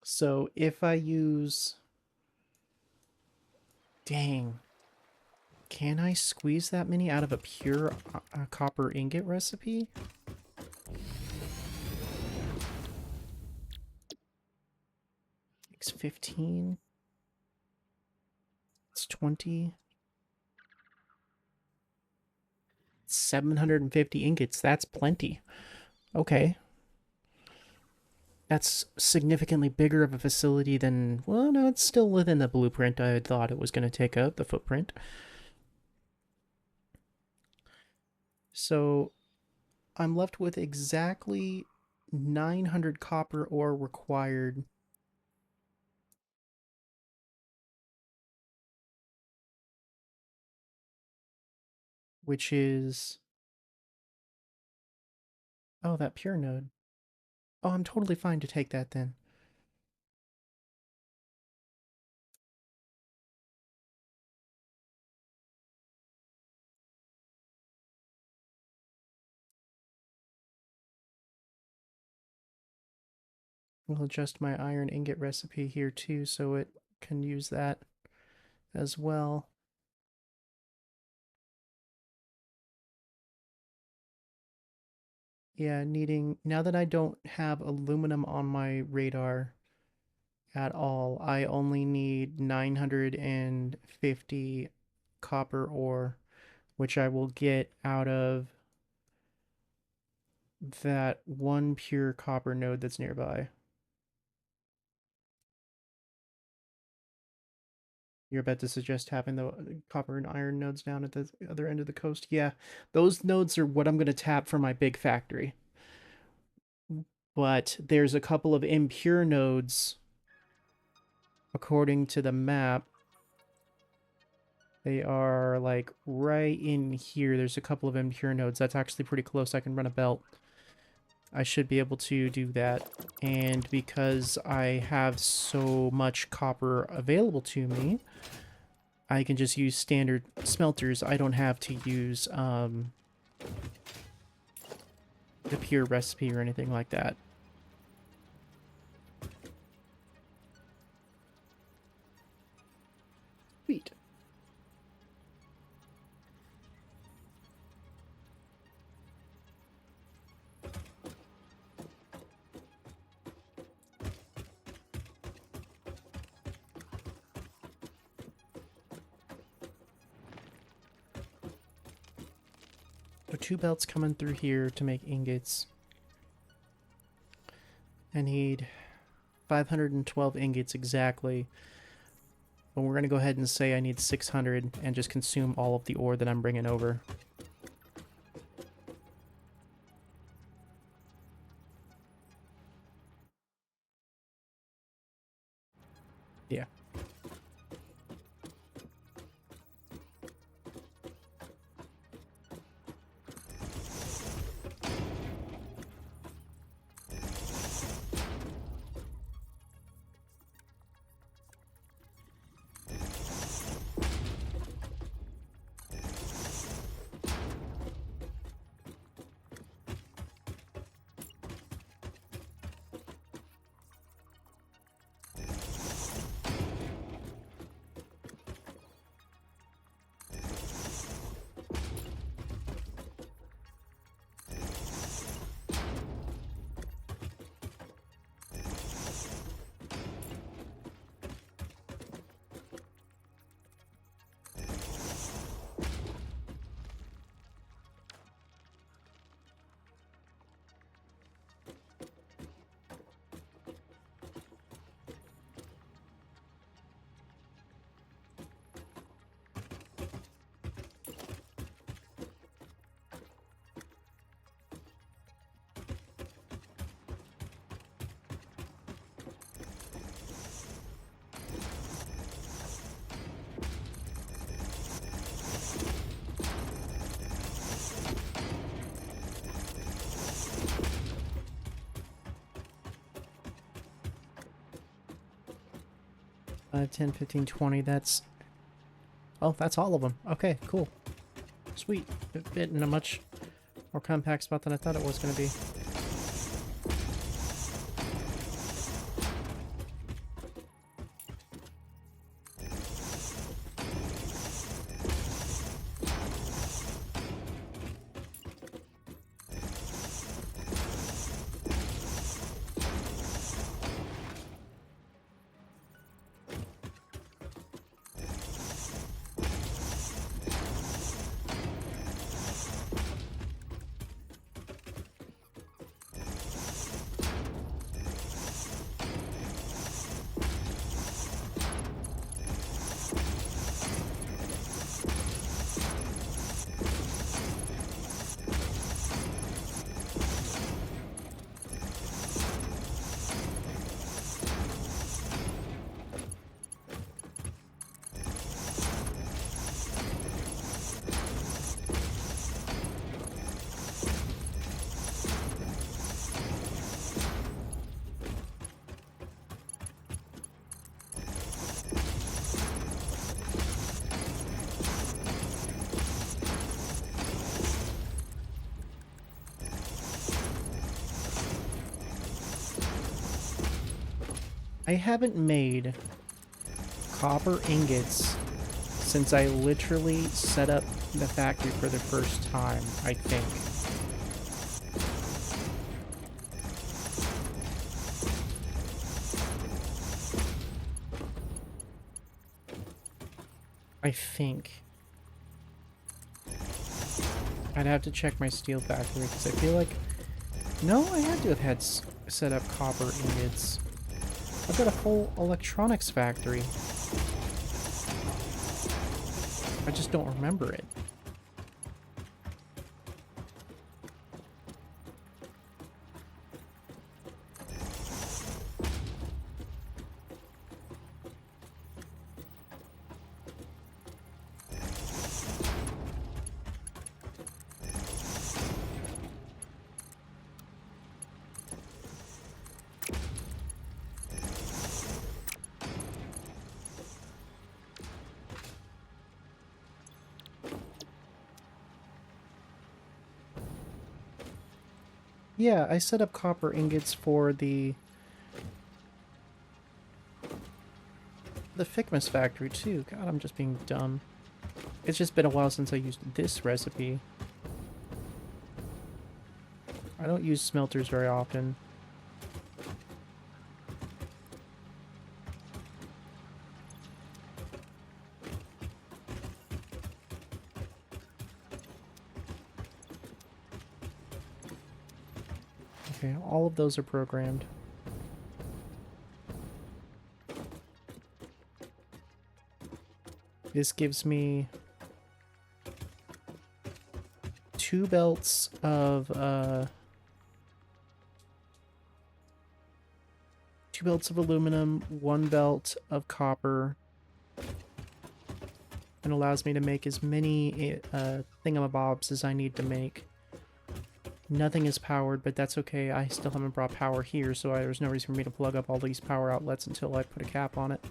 So if I use... Dang. Can I squeeze that many out of a pure copper ingot recipe? It's 15. It's 20. 750 ingots. That's plenty. Okay. That's significantly bigger of a facility than... Well, no, it's still within the blueprint I had thought it was going to take up, the footprint. So I'm left with exactly 900 copper ore required. Which is... Oh, that pure node. Oh, I'm totally fine to take that then. We'll adjust my iron ingot recipe here too so it can use that as well. Yeah, needing... Now that I don't have aluminum on my radar at all, I only need 950 copper ore, which I will get out of that one pure copper node that's nearby. You're about to suggest having the copper and iron nodes down at the other end of the coast? Yeah, those nodes are what I'm going to tap for my big factory. But there's a couple of impure nodes, according to the map. They are like right in here. There's a couple of impure nodes. That's actually pretty close. I can run a belt. I should be able to do that. And because I have so much copper available to me, I can just use standard smelters. I don't have to use the pure recipe or anything like that. Sweet. So 2 belts coming through here to make ingots. I need 512 ingots exactly. But we're going to go ahead and say I need 600 and just consume all of the ore that I'm bringing over. Yeah. Five, 10, 15, 20. That's... Oh, that's all of them. Okay, cool. Sweet. It fit in a much more compact spot than I thought it was going to be. I haven't made copper ingots since I literally set up the factory for the first time, I think. I think. I'd have to check my steel factory because I feel like... No, I had to have had set up copper ingots. I've got a whole electronics factory. I just don't remember it. Yeah, I set up copper ingots for the Ficmus factory too. God, I'm just being dumb. It's just been a while since I used this recipe. I don't use smelters very often. Okay, all of those are programmed. This gives me 2 belts of 2 belts of aluminum, 1 belt of copper, and allows me to make as many thingamabobs as I need to make. Nothing is powered, but that's okay. I still haven't brought power here, so there's no reason for me to plug up all these power outlets until I put a cap on it.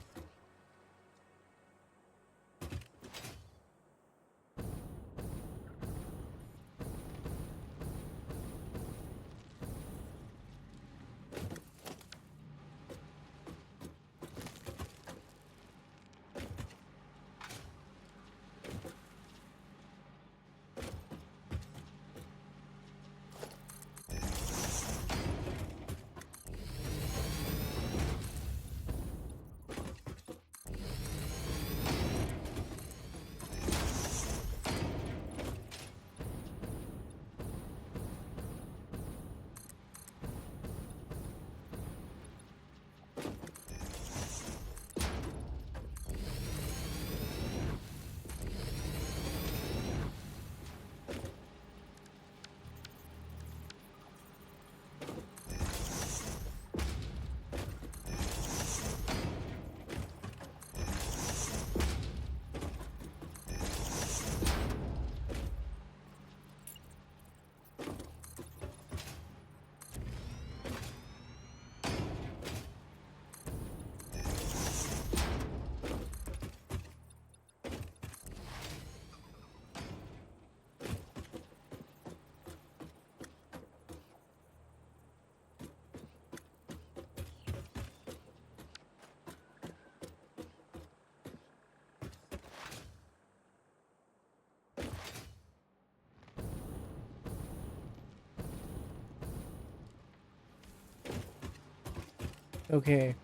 Okay.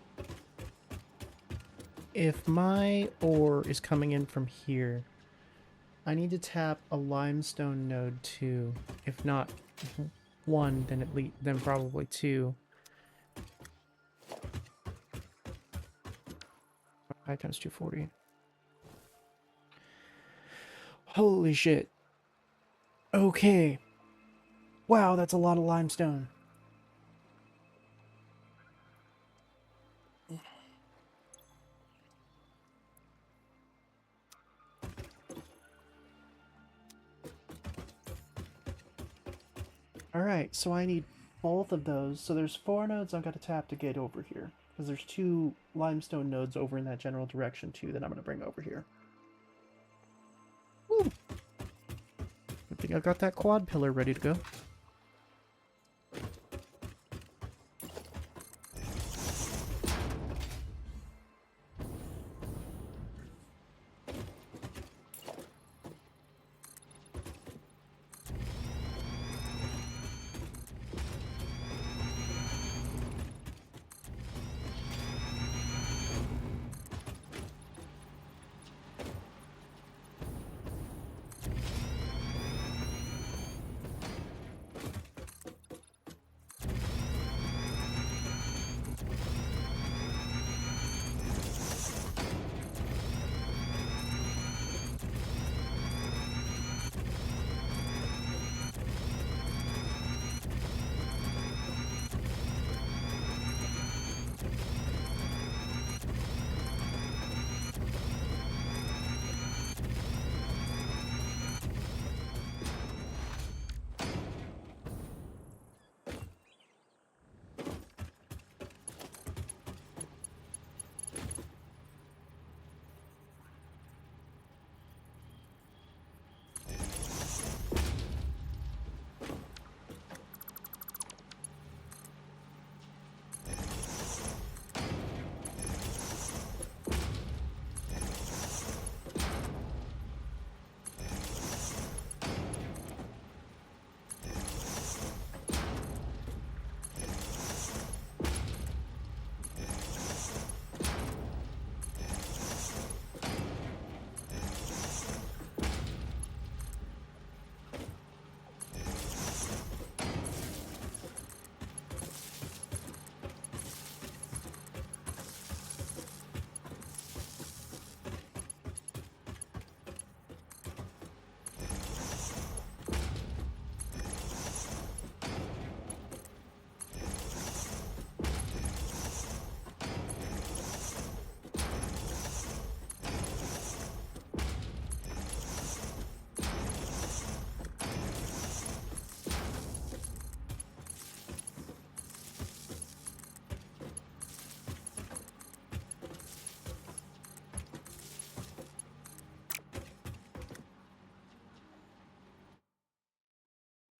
If my ore is coming in from here, I need to tap a limestone node too. If not one, then then probably two. 5 times 240. Holy shit. Okay. Wow, that's a lot of limestone. Alright, so I need both of those. So there's 4 nodes I've got to tap to get over here. Because there's 2 limestone nodes over in that general direction too that I'm going to bring over here. Woo! I think I've got that quad pillar ready to go.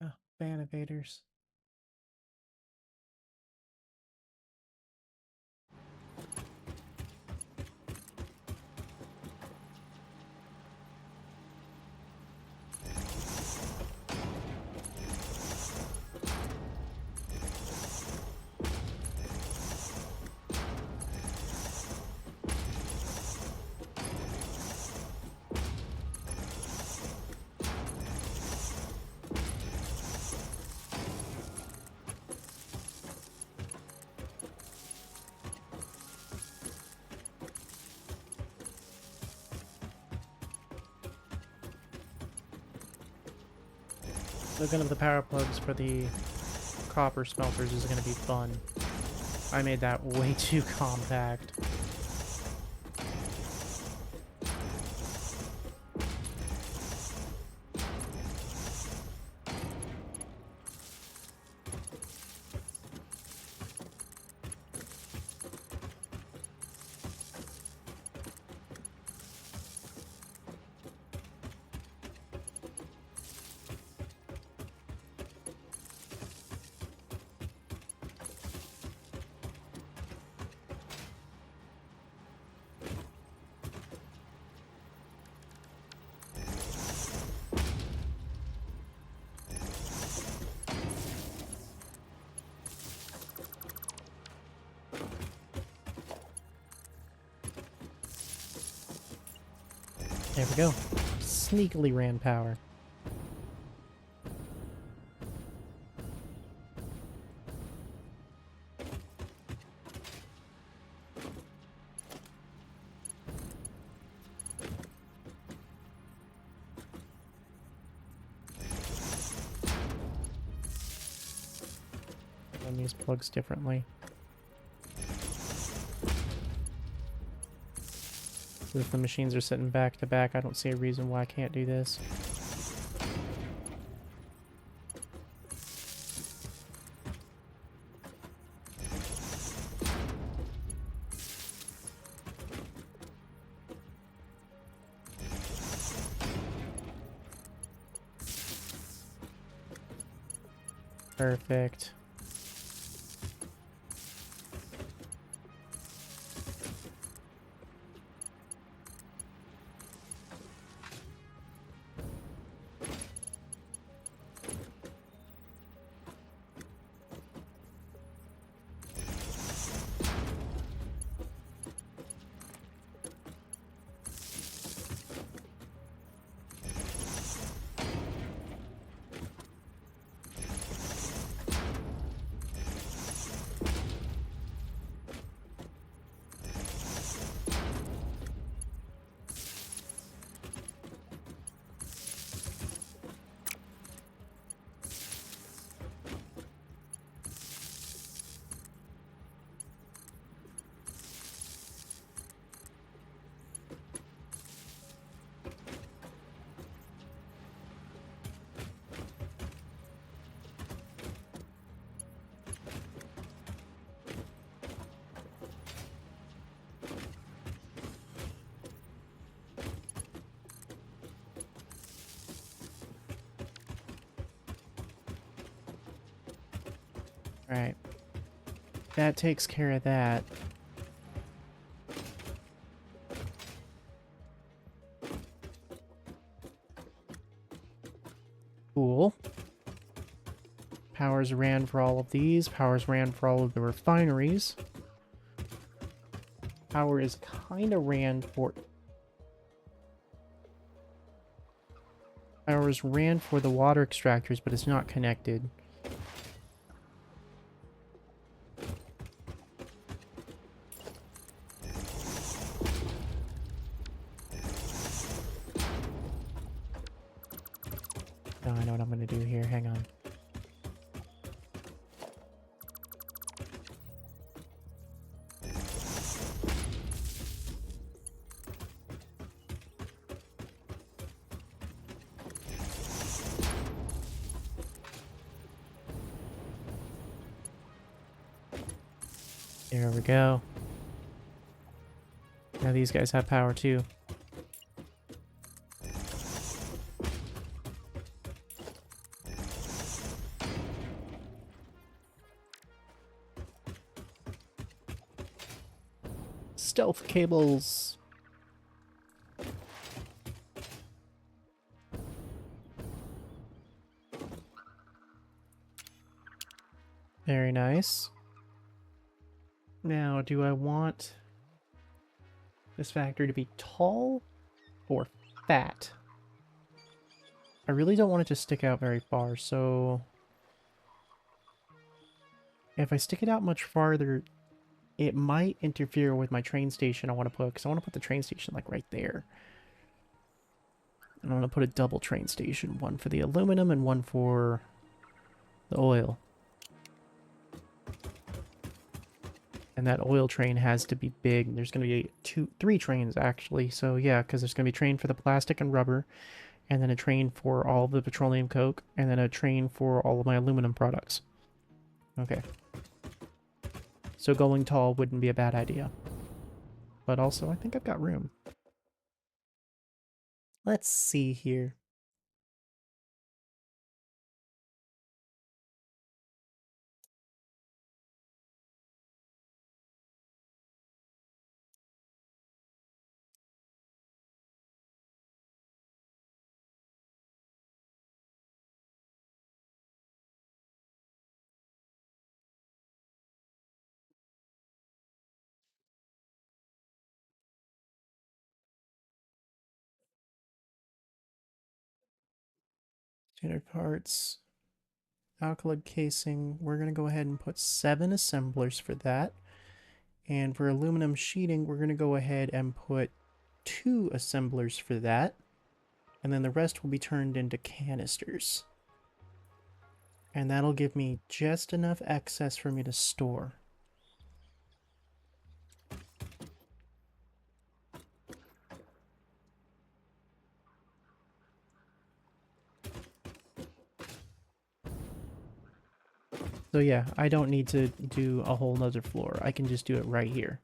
Oh, fan evaders. Looking at the power plugs for the copper smelters is going to be fun. I made that way too compact. There we go. Sneakily ran power. Run these plugs differently. So if the machines are sitting back to back, I don't see a reason why I can't do this. Perfect. Alright. That takes care of that. Cool. Powers ran for all of these. Powers ran for all of the refineries. Power is kind of ran for... Powers ran for the water extractors, but it's not connected. No, I know what I'm going to do here. Hang on. There we go. Now these guys have power too. Stealth cables. Very nice. Now, do I want this factory to be tall or fat? I really don't want it to stick out very far, so if I stick it out much farther, it might interfere with my train station I want to put, because I want to put the train station like right there. And I want to put a double train station, one for the aluminum and one for the oil. And that oil train has to be big. There's going to be three trains actually. So yeah, because there's going to be a train for the plastic and rubber, and then a train for all of the petroleum coke, and then a train for all of my aluminum products. Okay. So going tall wouldn't be a bad idea. But also, I think I've got room. Let's see here. Standard parts. Alkaloid casing. We're going to go ahead and put 7 assemblers for that. And for aluminum sheeting, we're going to go ahead and put 2 assemblers for that. And then the rest will be turned into canisters. And that'll give me just enough excess for me to store. So yeah, I don't need to do a whole nother floor. I can just do it right here.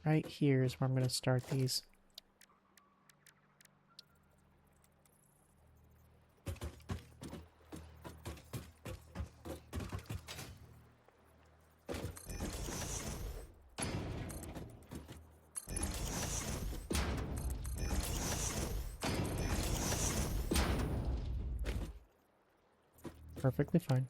Right here is where I'm going to start these. Perfectly fine.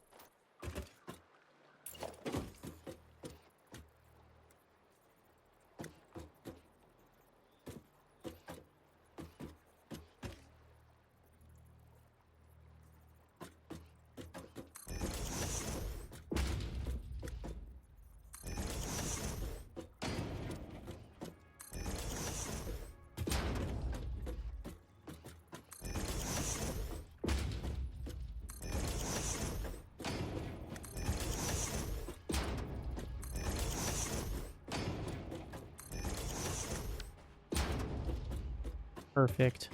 Perfect.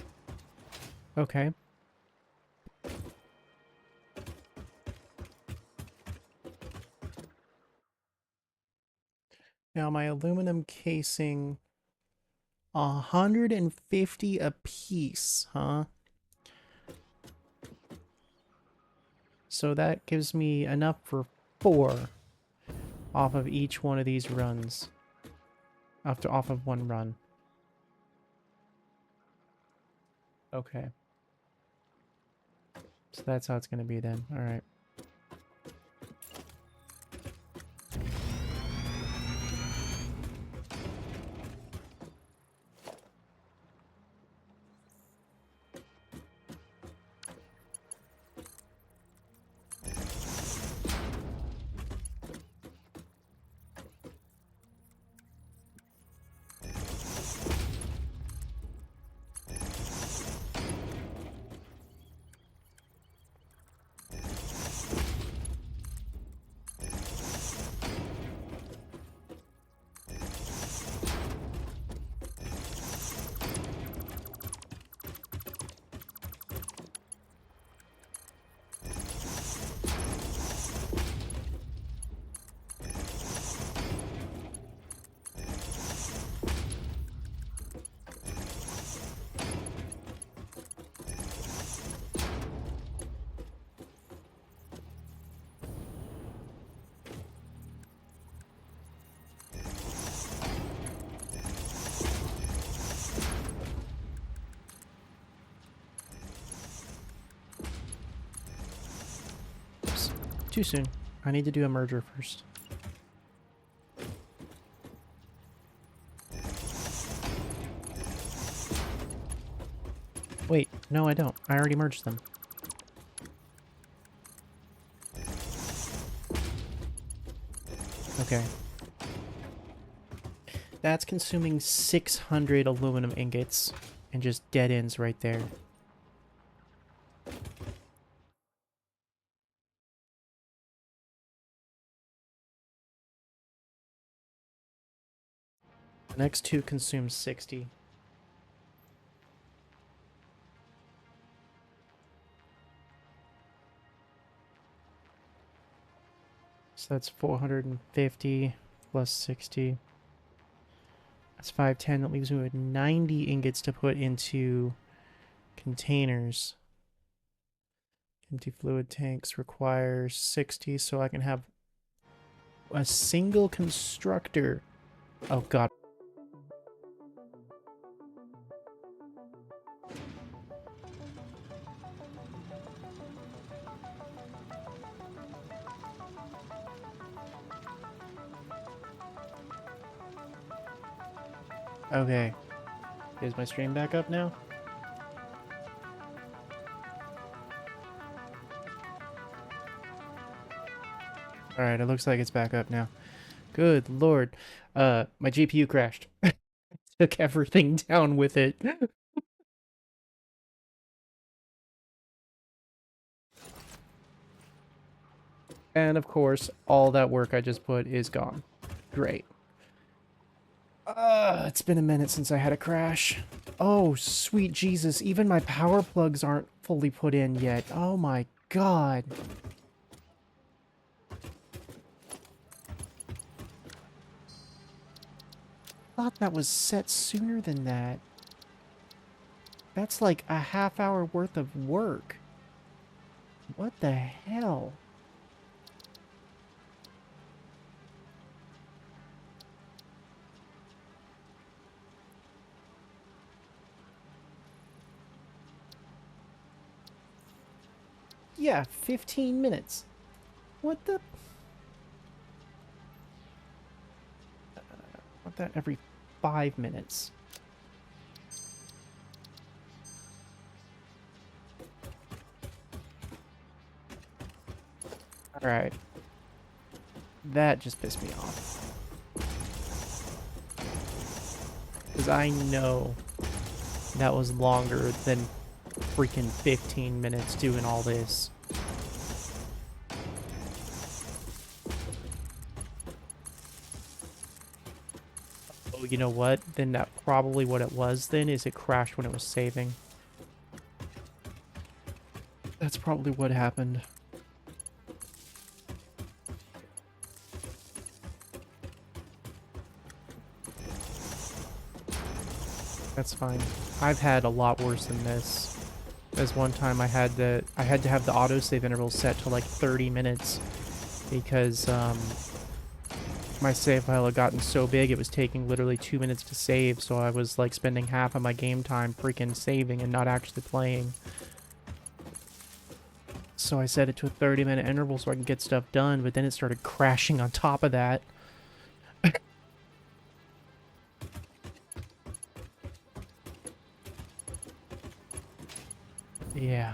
Okay. Now my aluminum casing, 150 a piece, huh? So that gives me enough for 4 off of each one of these runs. Off of one run. Okay. So that's how it's going to be then. All right. Oops. Too soon. I need to do a merger first. Wait, no I don't. I already merged them. Okay. That's consuming 600 aluminum ingots and just dead ends right there. The next 2 consume 60. So that's 450 plus 60. That's 510. That leaves me with 90 ingots to put into containers. Empty fluid tanks require 60, so I can have a single constructor. Oh god. Okay. Is my stream back up now? Alright, it looks like it's back up now. Good lord. My GPU crashed. Took everything down with it. And of course, all that work I just put is gone. Great. It's been a minute since I had a crash. Oh, sweet Jesus, even my power plugs aren't fully put in yet. Oh my god. Thought that was set sooner than that. That's like a half-hour worth of work. What the hell? Yeah, 15 minutes. What the? Want that every 5 minutes. Alright. That just pissed me off. Because I know that was longer than freaking 15 minutes doing all this. Oh, you know what? Then that probably what it was then is it crashed when it was saving. That's probably what happened. That's fine. I've had a lot worse than this. There's one time I had to have the autosave interval set to like 30 minutes because my save file had gotten so big it was taking literally 2 minutes to save, so I was like spending half of my game time freaking saving and not actually playing. So I set it to a 30-minute interval so I can get stuff done, but then it started crashing on top of that. Yeah.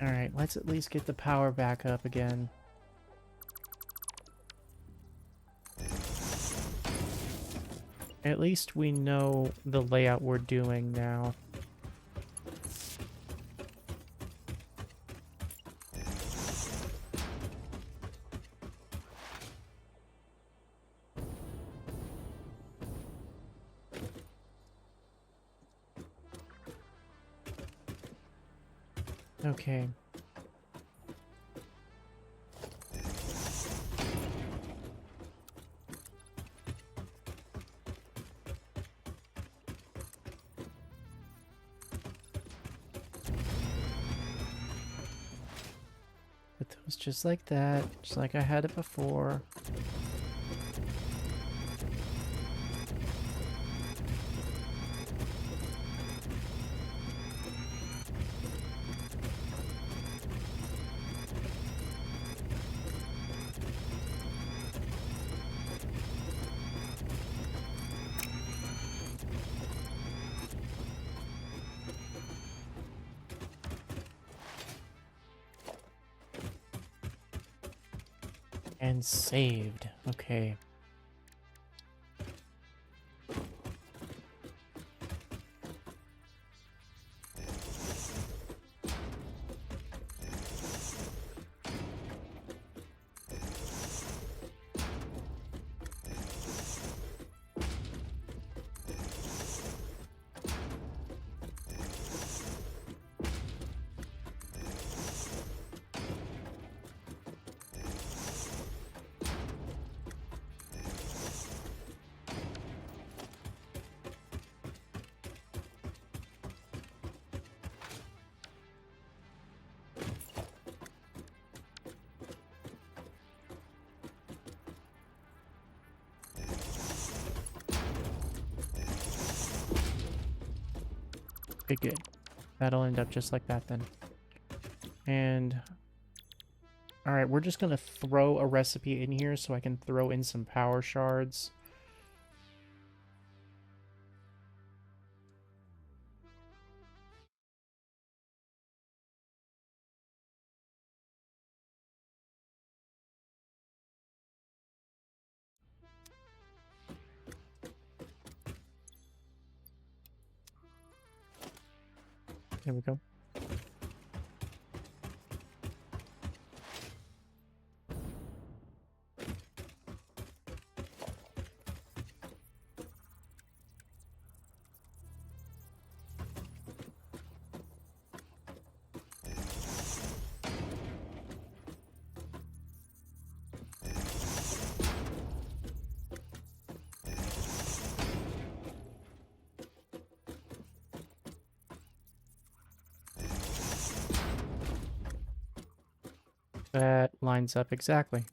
Alright, let's at least get the power back up again. At least we know the layout we're doing now. Okay. Put those just like that, just like I had it before. And saved. Okay. Okay, good. That'll end up just like that then. And... Alright, we're just gonna throw a recipe in here so I can throw in some power shards. There we go. That lines up exactly.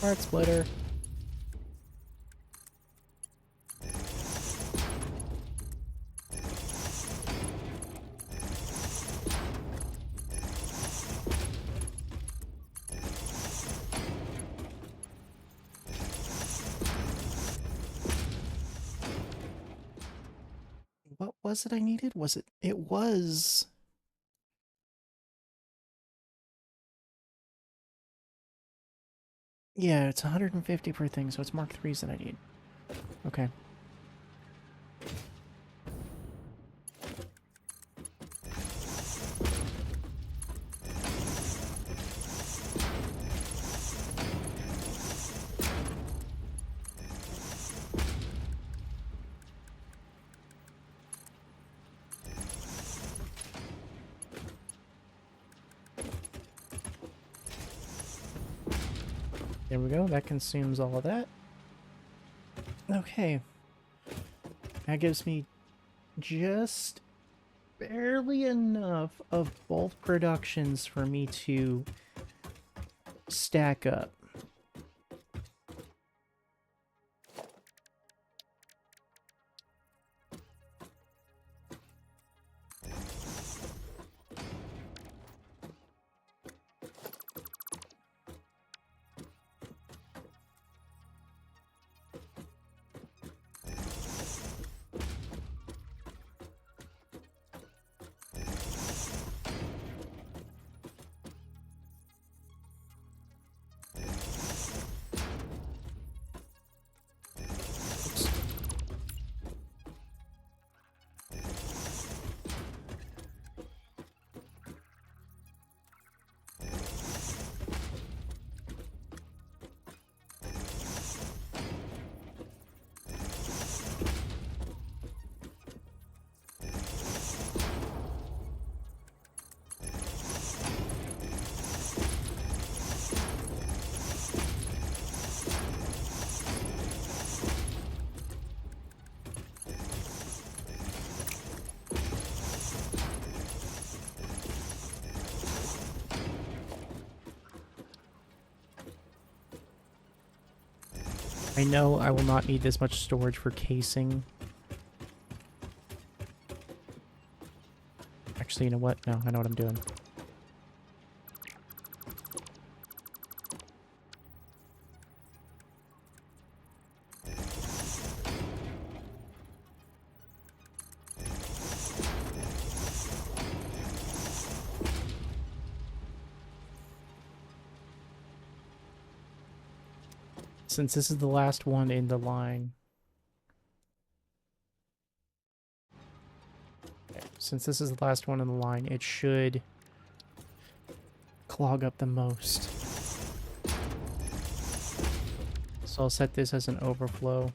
Part splitter. What was it I needed? Was it... It was... Yeah, it's 150 per thing, so it's Mark 3s that I need. Okay. There we go. That consumes all of that. Okay. That gives me just barely enough of both productions for me to stack up. Oops. I know I will not need this much storage for casing. Actually, you know what? No, I know what I'm doing. Since this is the last one in the line... Since this is the last one in the line, it should clog up the most. So I'll set this as an overflow.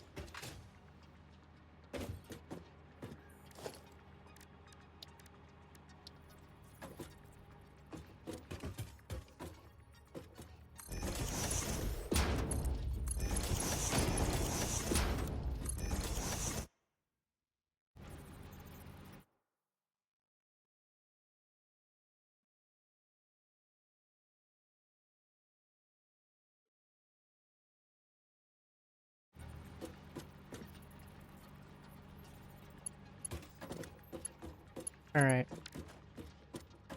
Alright.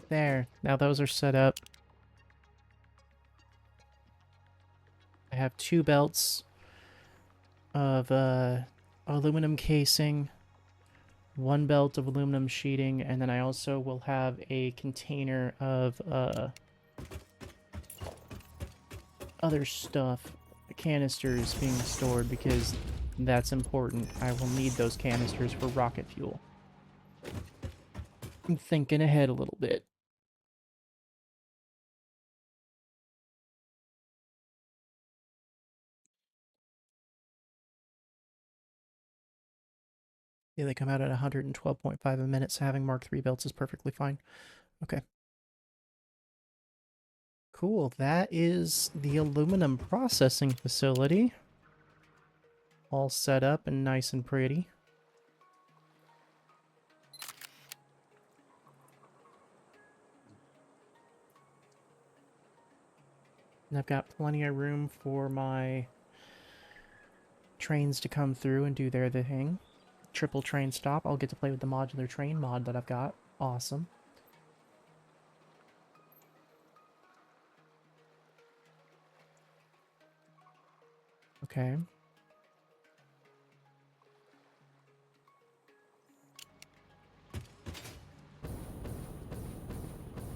There. Now those are set up. I have 2 belts of aluminum casing, 1 belt of aluminum sheeting, and then I also will have a container of other stuff, canisters being stored, because that's important. I will need those canisters for rocket fuel. I'm thinking ahead a little bit. Yeah, they come out at 112.5 a minute, so having Mark III belts is perfectly fine. Okay. Cool, that is the aluminum processing facility. All set up and nice and pretty. And I've got plenty of room for my trains to come through and do their thing. Triple train stop. I'll get to play with the modular train mod that I've got. Awesome. Okay.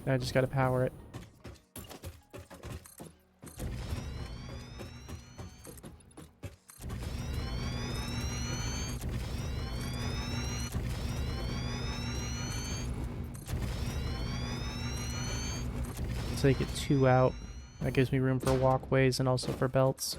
I just gotta power it. take it 2 out. That gives me room for walkways and also for belts.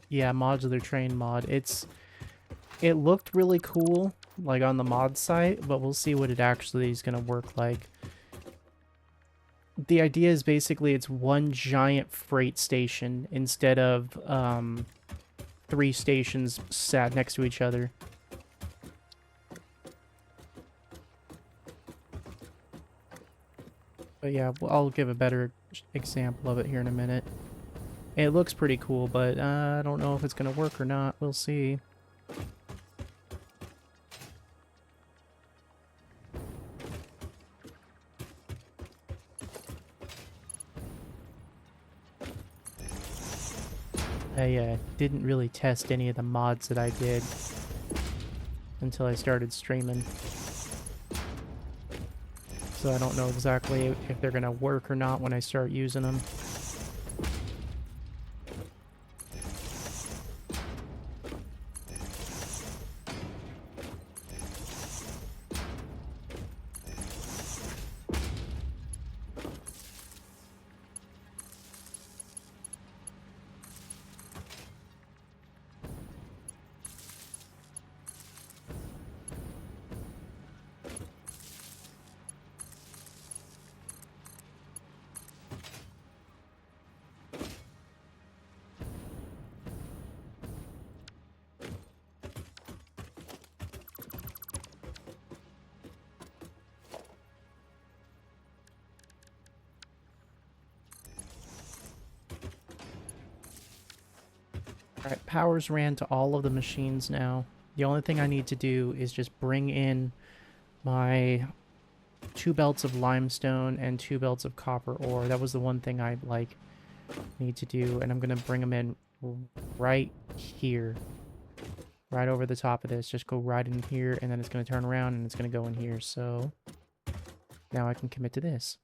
Yeah, modular train mod. It looked really cool, like on the mod site, but we'll see what it actually is gonna work like. The idea is basically it's one giant freight station instead of 3 stations sat next to each other. But yeah, I'll give a better example of it here in a minute. It looks pretty cool, but I don't know if it's gonna work or not. We'll see. I didn't really test any of the mods that I did until I started streaming. So I don't know exactly if they're gonna work or not when I start using them. Alright, power's ran to all of the machines now. The only thing I need to do is just bring in my 2 belts of limestone and 2 belts of copper ore. That was the one thing I, like, need to do, and I'm gonna bring them in right here. Right over the top of this. Just go right in here, and then it's gonna turn around, and it's gonna go in here, so... Now I can commit to this.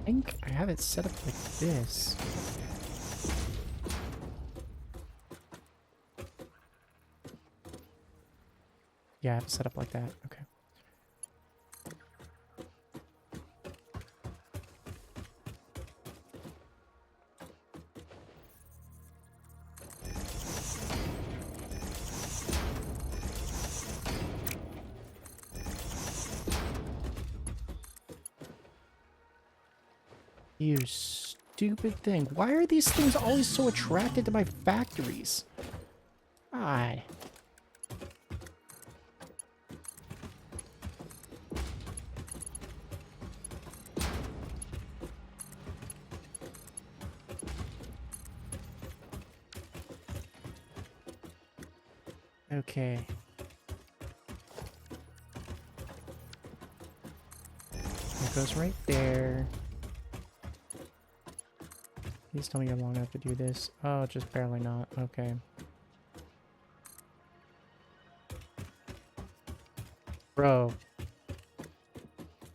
I think I have it set up like this. Yeah, I have it set up like that. Okay. You stupid thing. Why are these things always so attracted to my factories? God. Okay. goes right there. Please tell me you're long enough to do this. Oh, just barely not. Okay. Bro.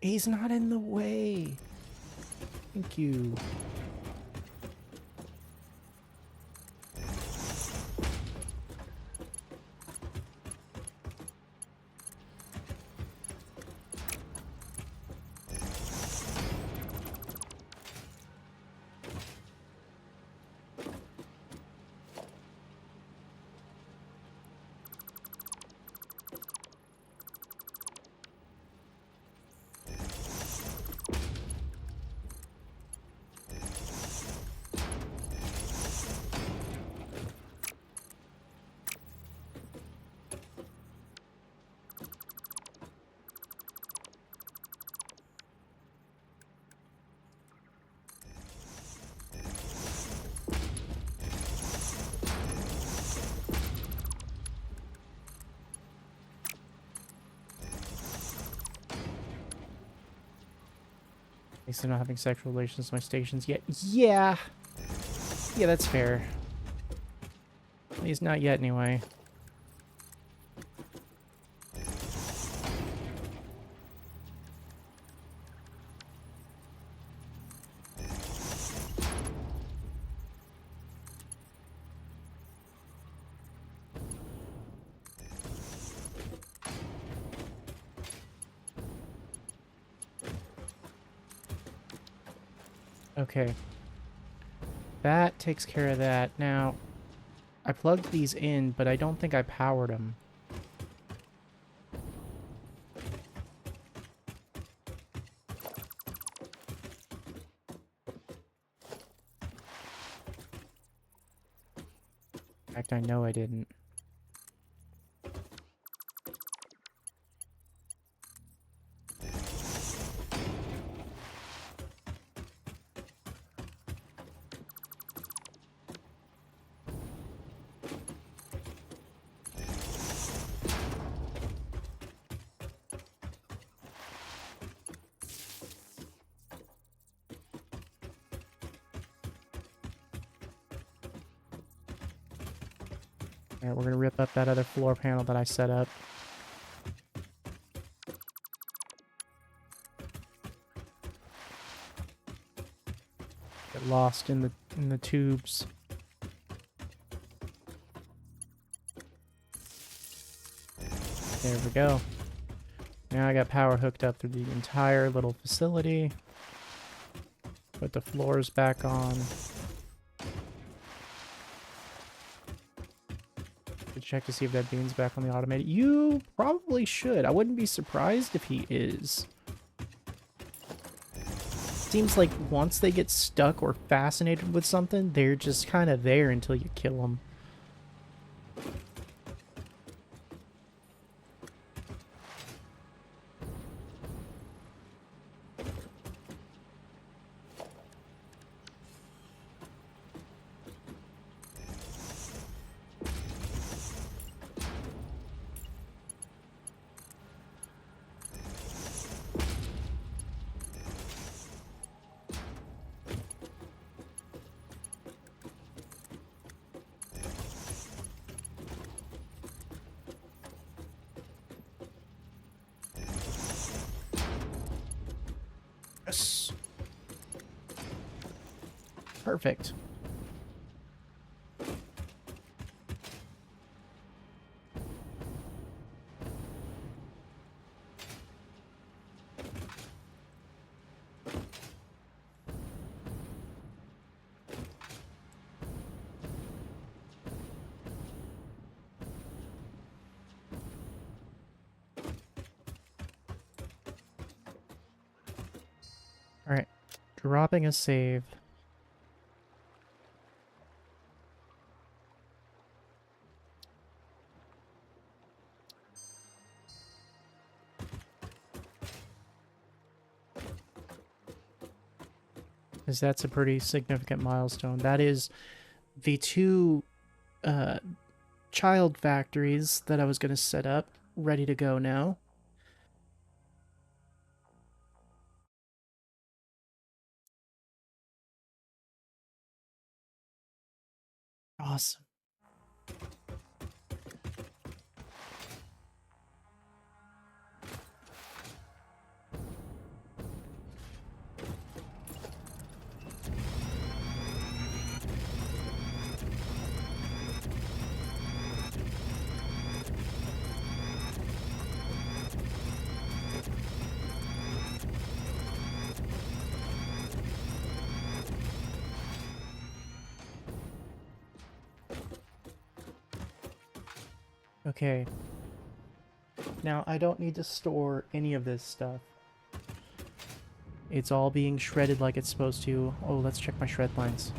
He's not in the way. Thank you. At least I'm not having sexual relations with my stations yet. Yeah. Yeah, that's fair. At least not yet, anyway. Okay. That takes care of that. Now, I plugged these in, but I don't think I powered them. In fact, I know I didn't. Alright, we're gonna rip up that other floor panel that I set up. Get lost in the tubes. There we go. Now I got power hooked up through the entire little facility. Put the floors back on. Check to see if that bean's back on the automated. You probably should. I wouldn't be surprised if he is. Seems like once they get stuck or fascinated with something, they're just kind of there until you kill them. Yes. Perfect. All right, dropping a save. Because that's a pretty significant milestone. That is the two child factories that I was going to set up ready to go now. Awesome. Okay. Now, I don't need to store any of this stuff. It's all being shredded like it's supposed to. Oh, let's check my shred lines.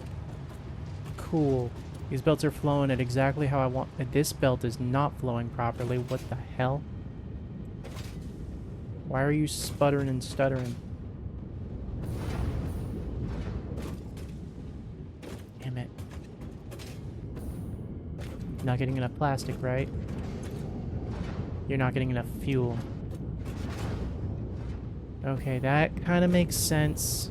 Cool. These belts are flowing at exactly how I want. This belt is not flowing properly. What the hell? Why are you sputtering and stuttering? Damn it. Not getting enough plastic, right? You're not getting enough fuel. Okay, that kind of makes sense.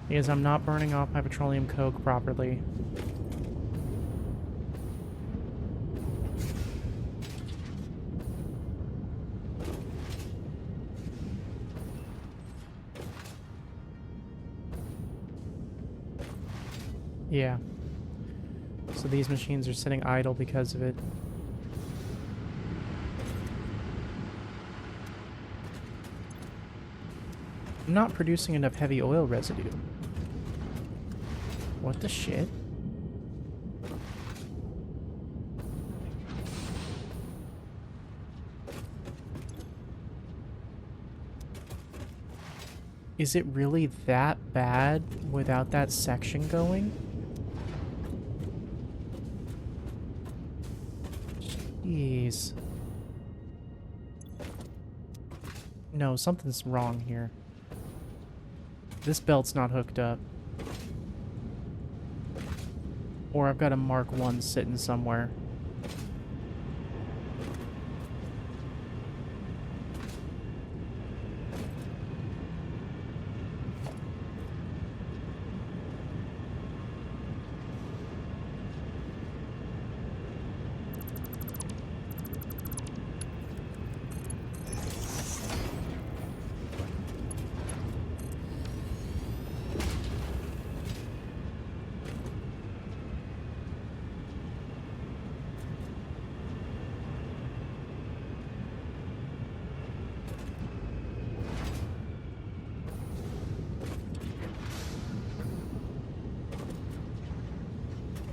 Because I'm not burning off my petroleum coke properly. Yeah. So these machines are sitting idle because of it. I'm not producing enough heavy oil residue. What the shit? Is it really that bad without that section going? Jeez. No, something's wrong here. This belt's not hooked up. Or I've got a Mark 1 sitting somewhere.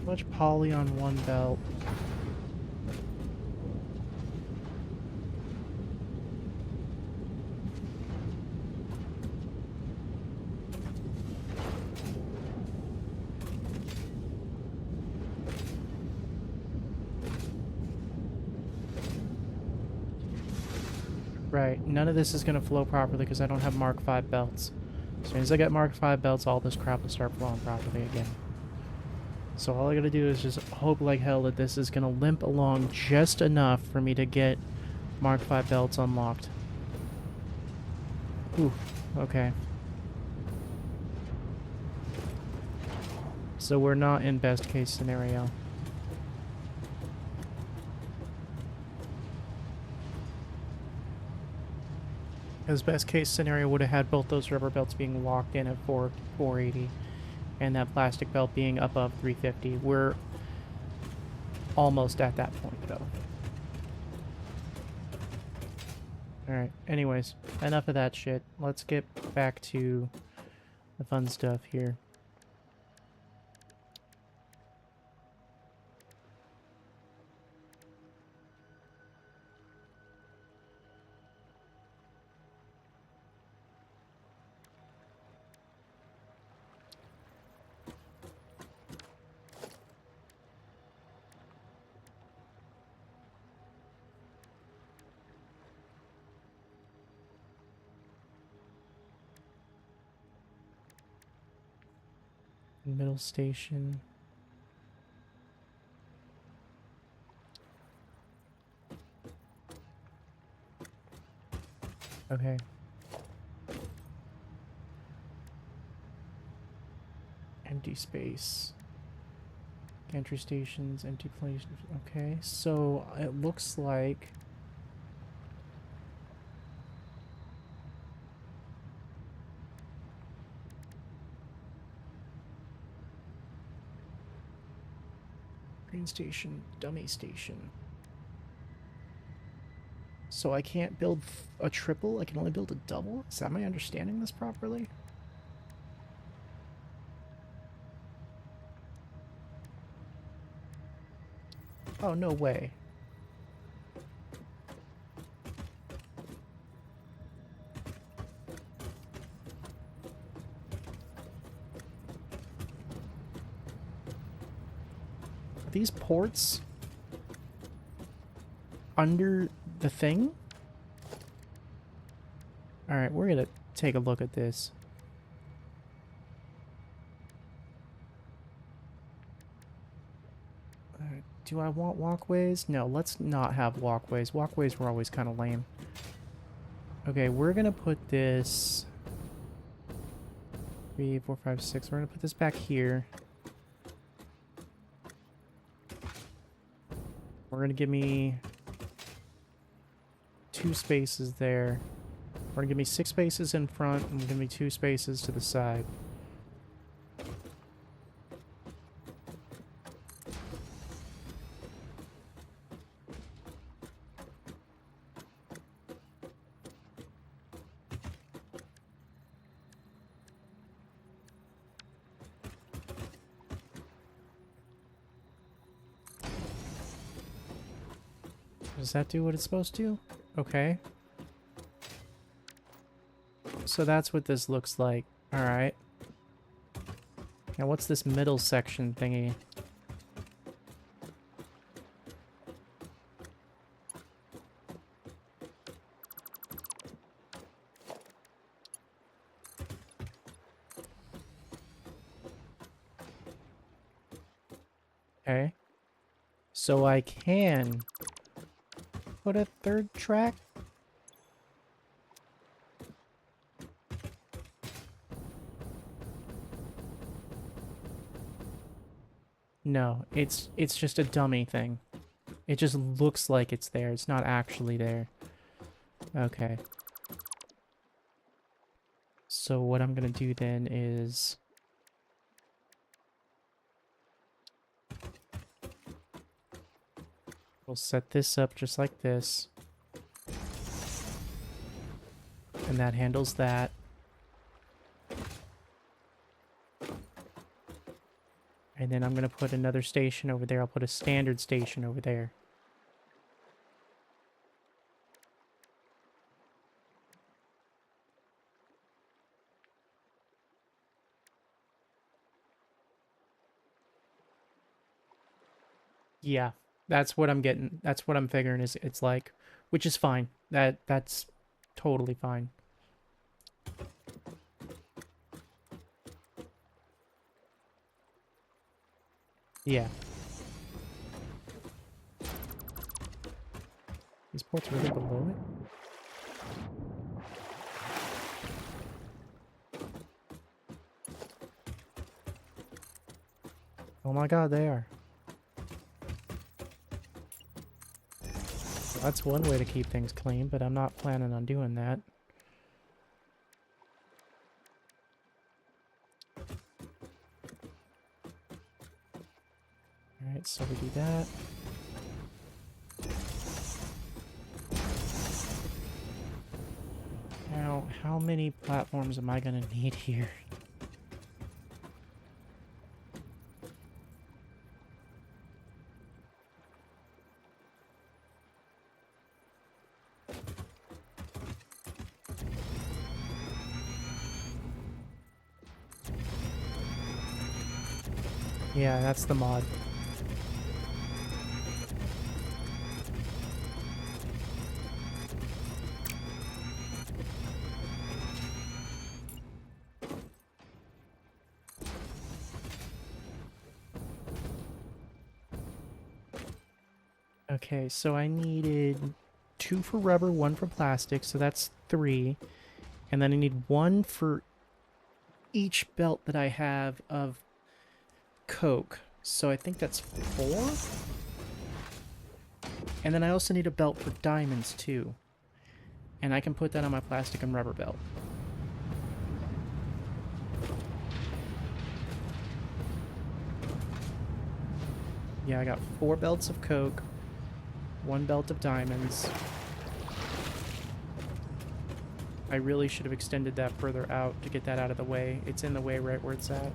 Much poly on one belt. Right, none of this is going to flow properly because I don't have Mark 5 belts. As soon as I get Mark 5 belts, all this crap will start flowing properly again. So all I gotta do is just hope like hell that this is gonna limp along just enough for me to get Mark 5 belts unlocked. Ooh, okay. So we're not in best case scenario. Because best case scenario would have had both those rubber belts being locked in at 480 and that plastic belt being above 350. We're almost at that point though. Alright, anyways, enough of that shit. Let's get back to the fun stuff here. Middle station. Okay. Empty space. Gantry stations, empty places. Okay, so it looks like... Green station, dummy station. So I can't build a triple, I can only build a double? Am I understanding this properly? Oh, no way. Are these ports under the thing? Alright, we're gonna take a look at this. Do I want walkways? No, let's not have walkways. Walkways were always kind of lame. Okay, we're gonna put this... 3, 4, 5, 6. We're gonna put this back here. We're gonna give me 2 spaces there. We're gonna give me 6 spaces in front, and give me 2 spaces to the side. Does that do what it's supposed to? Okay. So that's what this looks like. Alright. Now what's this middle section thingy? Okay. So I can put a 3rd track? No, it's just a dummy thing. It just looks like it's there. It's not actually there. Okay. So what I'm gonna do then is... we'll set this up just like this. And that handles that. And then I'm going to put another station over there. I'll put a standard station over there. Yeah, that's what I'm getting. That's what I'm figuring is it's like, which is fine. That's totally fine. Yeah. These ports really below it? Oh my god, they are. Well, that's one way to keep things clean, but I'm not planning on doing that. Alright, so we do that. Now, how many platforms am I gonna need here? Yeah, that's the mod. Okay, so I needed 2 for rubber, 1 for plastic, so that's 3. And then I need 1 for each belt that I have of coke. So I think that's 4. And then I also need a belt for diamonds too. And I can put that on my plastic and rubber belt. Yeah, I got 4 belts of coke, 1 belt of diamonds. I really should have extended that further out to get that out of the way. It's in the way right where it's at.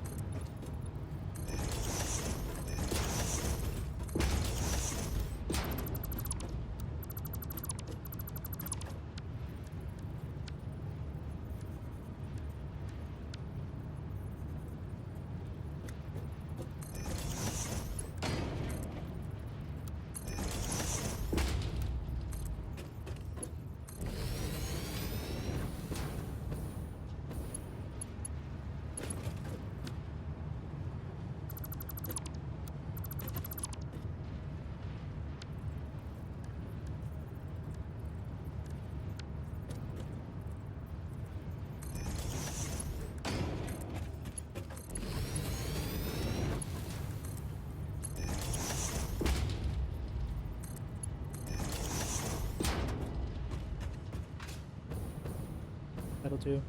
That'll do.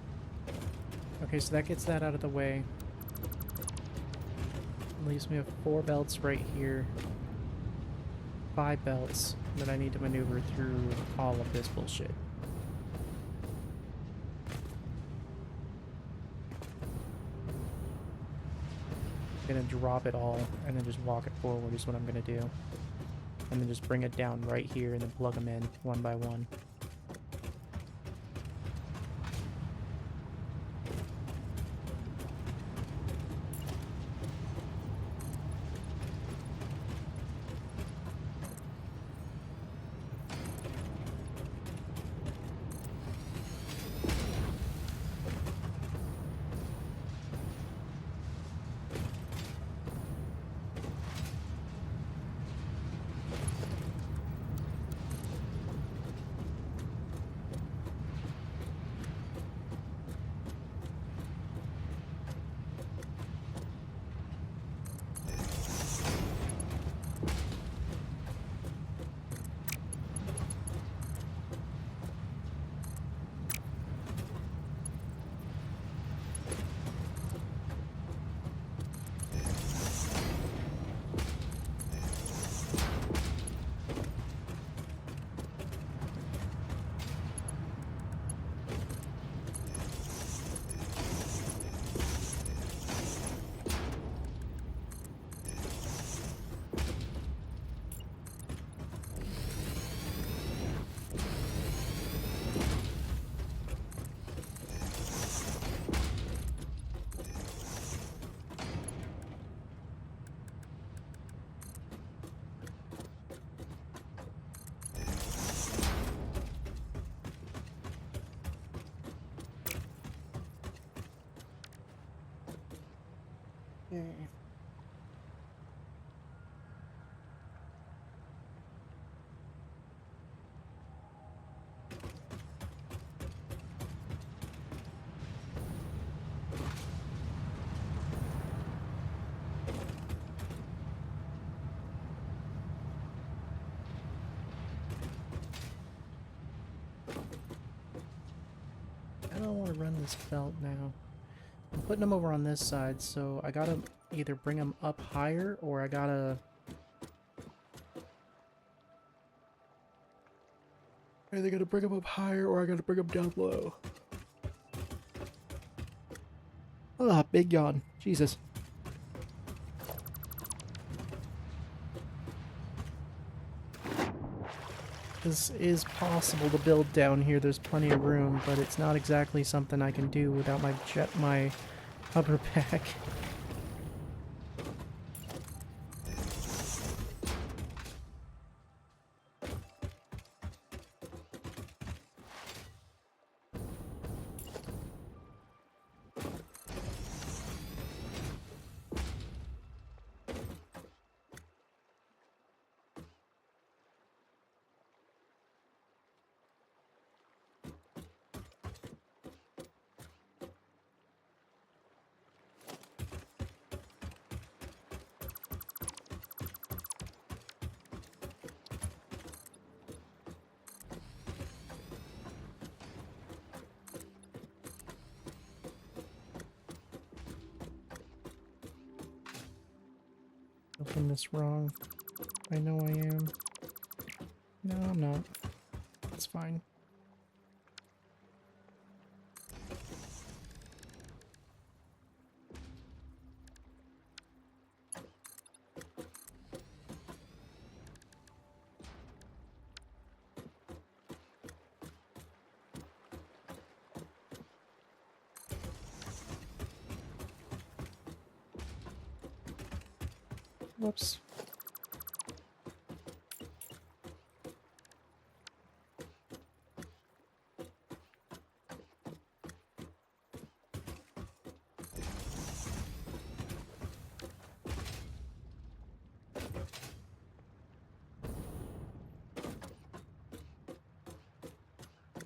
Okay, so that gets that out of the way. Leaves me with 4 belts right here. 5 belts that I need to maneuver through all of this bullshit. I'm gonna drop it all and then just walk it forward is what I'm gonna do. And then just bring it down right here and then plug them in one by one. Okay. I don't want to run this belt now. I'm putting them over on this side, so I gotta either bring them up higher or I gotta... Either gotta bring them up higher or I gotta bring them down low. Ah, big yawn. Jesus. This is possible to build down here. There's plenty of room, but it's not exactly something I can do without my hover pack. building this wrong. I know I am. No, I'm not. It's fine. Whoops.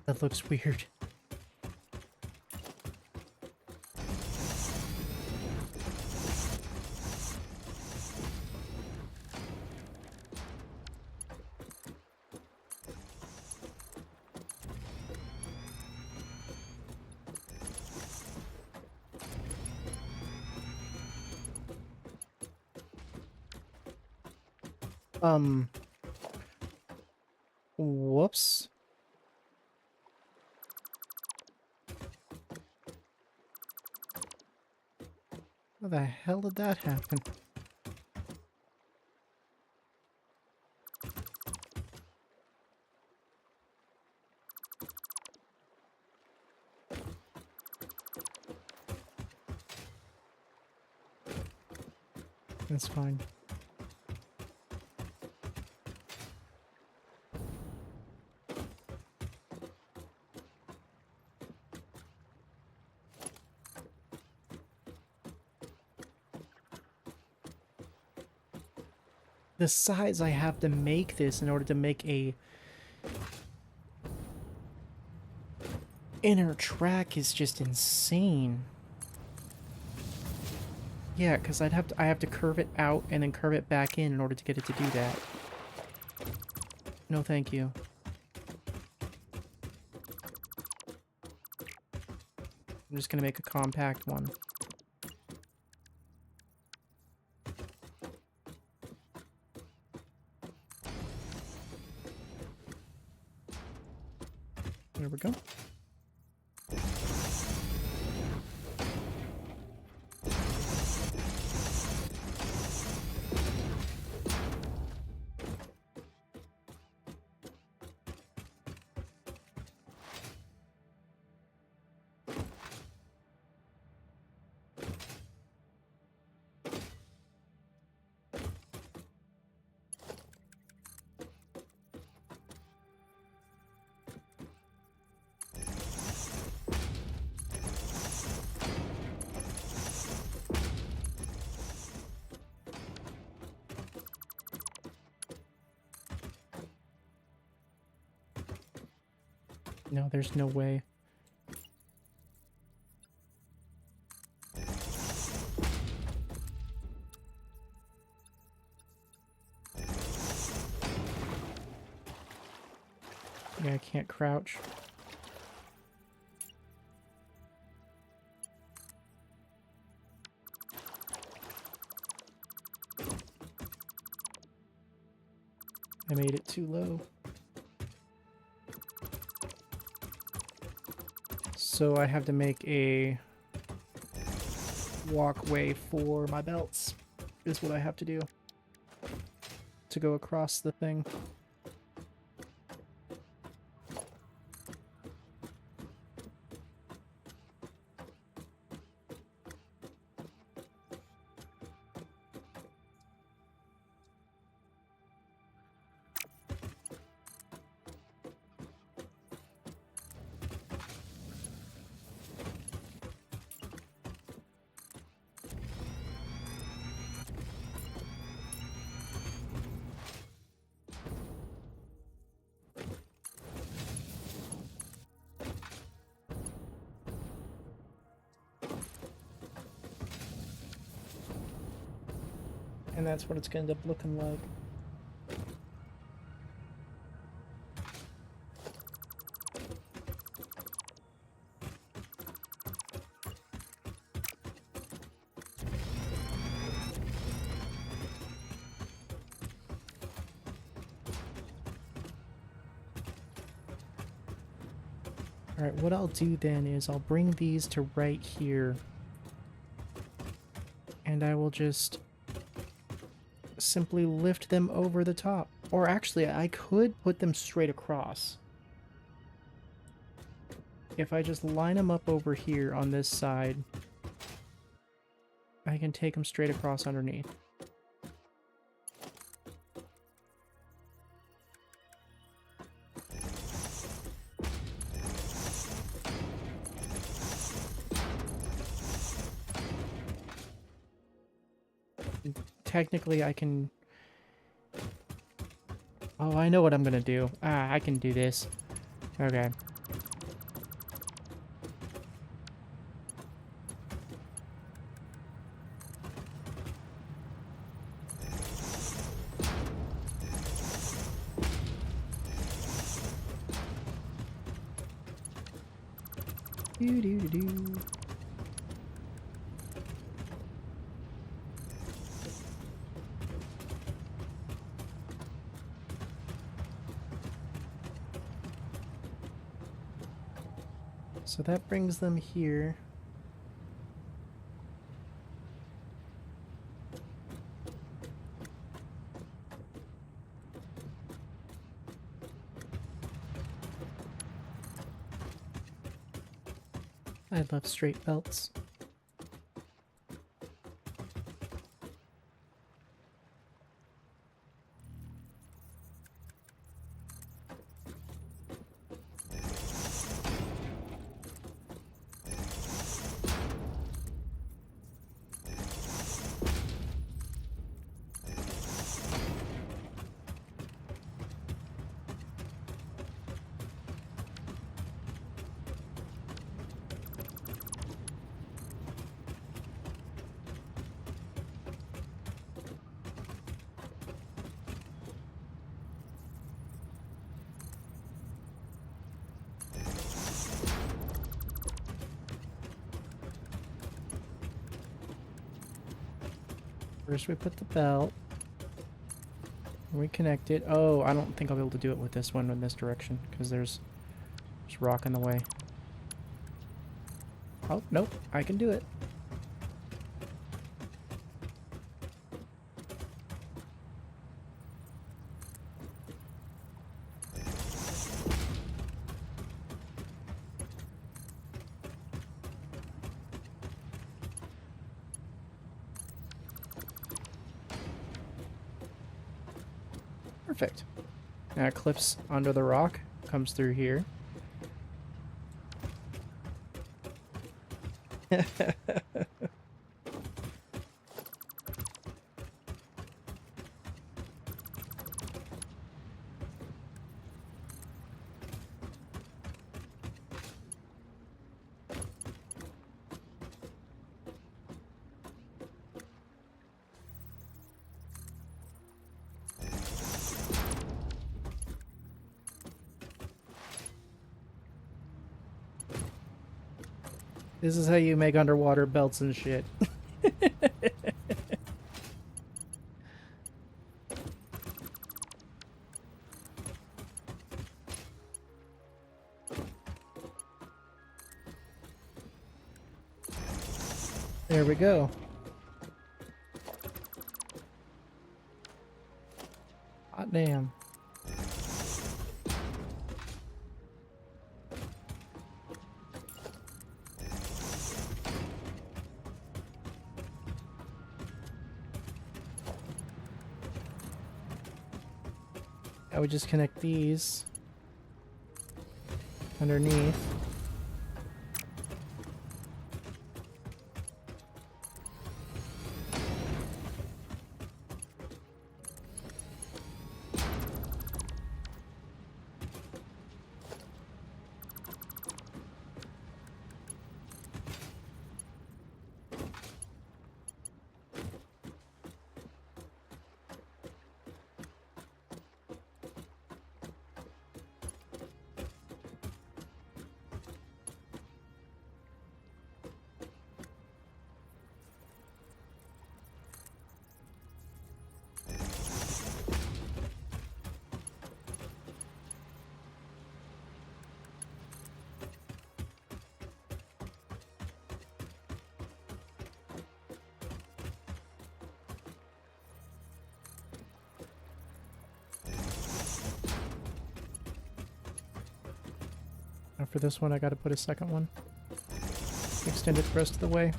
That looks weird. Whoops. How the hell did that happen? That's fine. The size I have to make this in order to make a inner track is just insane. Yeah, because I have to curve it out and then curve it back in order to get it to do that. No, thank you. I'm just gonna make a compact one. There we go. No, there's no way. Yeah, I can't crouch. I made it too low. So I have to make a walkway for my belts, is what I have to do to go across the thing. And that's what it's going to end up looking like. Alright, what I'll do then is I'll bring these to right here. And I will just simply lift them over the top. Or actually, I could put them straight across. If I just line them up over here on this side, I can take them straight across underneath. Technically, I can... Oh, I know what I'm gonna do. Ah, I can do this. Okay. Do-do-do-do. So that brings them here. I love straight belts. First we put the belt. We connect it. Oh, I don't think I'll be able to do it with this one in this direction because there's rock in the way. Oh, nope. I can do it. Perfect. Now it clips under the rock, comes through here. This is how you make underwater belts and shit. There we go. Hot damn. I would just connect these underneath. for this one, I gotta put a second one. Extend it the rest of the way.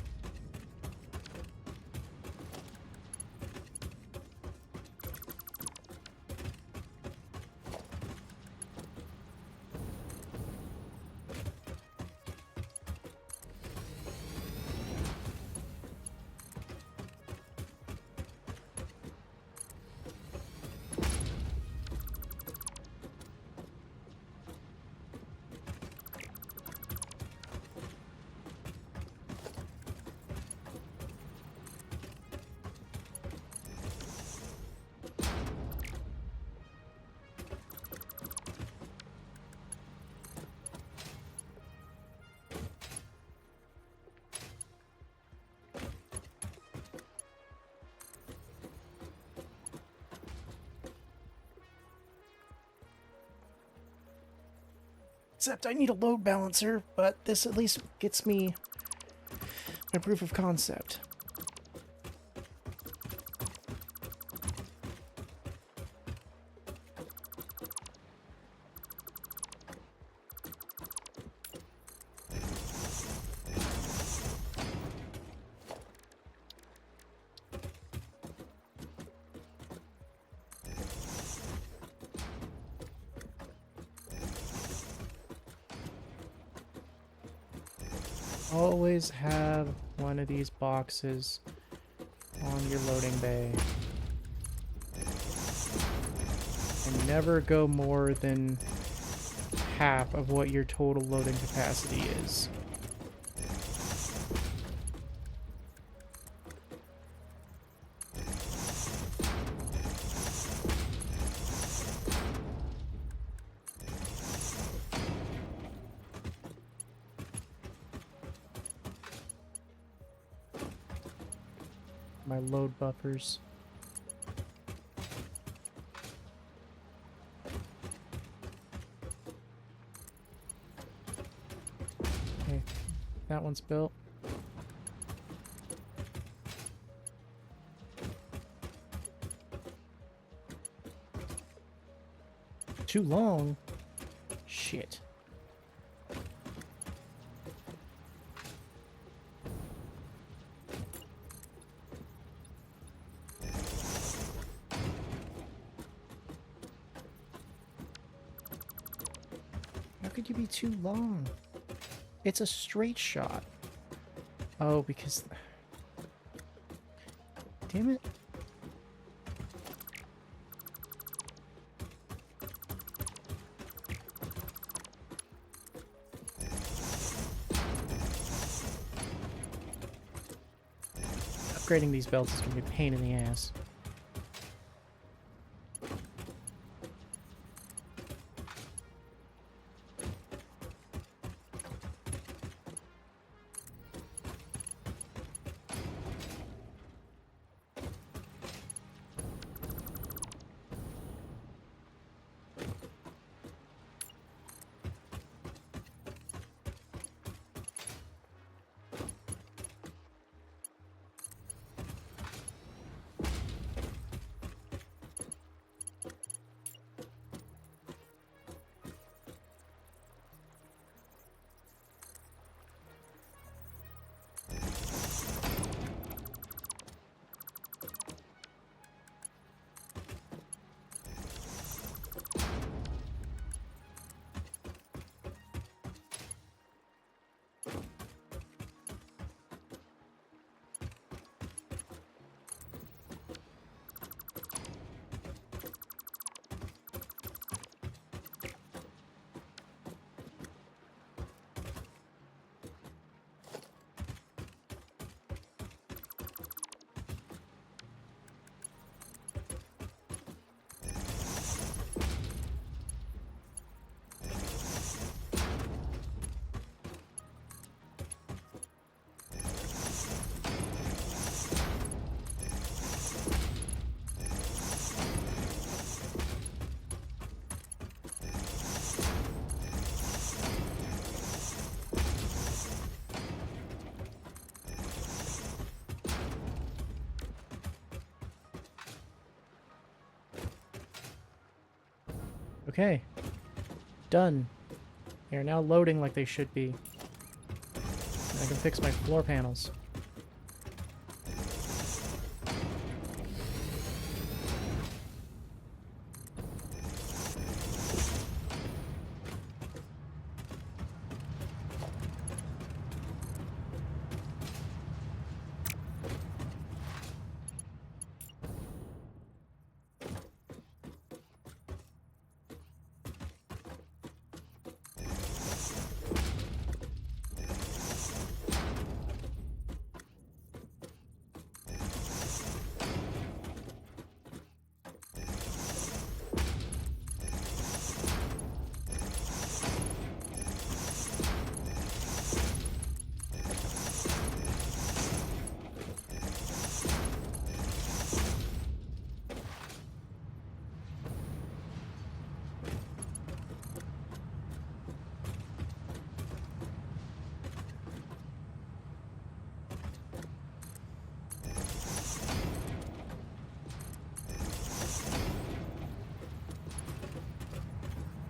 Except I need a load balancer, but this at least gets me my proof of concept. Always have one of these boxes on your loading bay. And never go more than half of what your total loading capacity is. My load buffers. Okay, that one's built. Too long? Shit. How could you be too long? It's a straight shot. Oh, because... Damn it. Upgrading these belts is going to be a pain in the ass. Okay. Done. They are now loading like they should be. And I can fix my floor panels.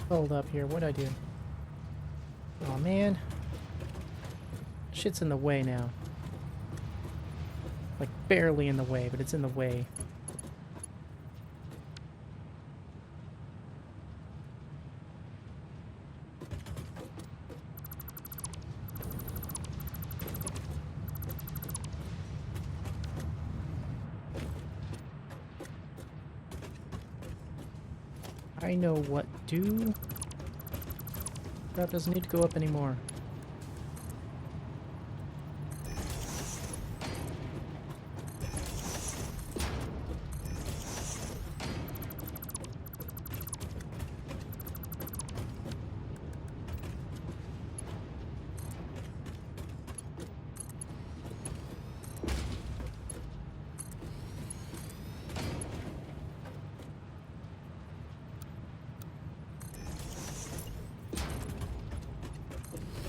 Hold up here, what'd I do? Oh man. Shit's in the way now. Like, barely in the way, but it's in the way. I know what to do. That doesn't need to go up anymore.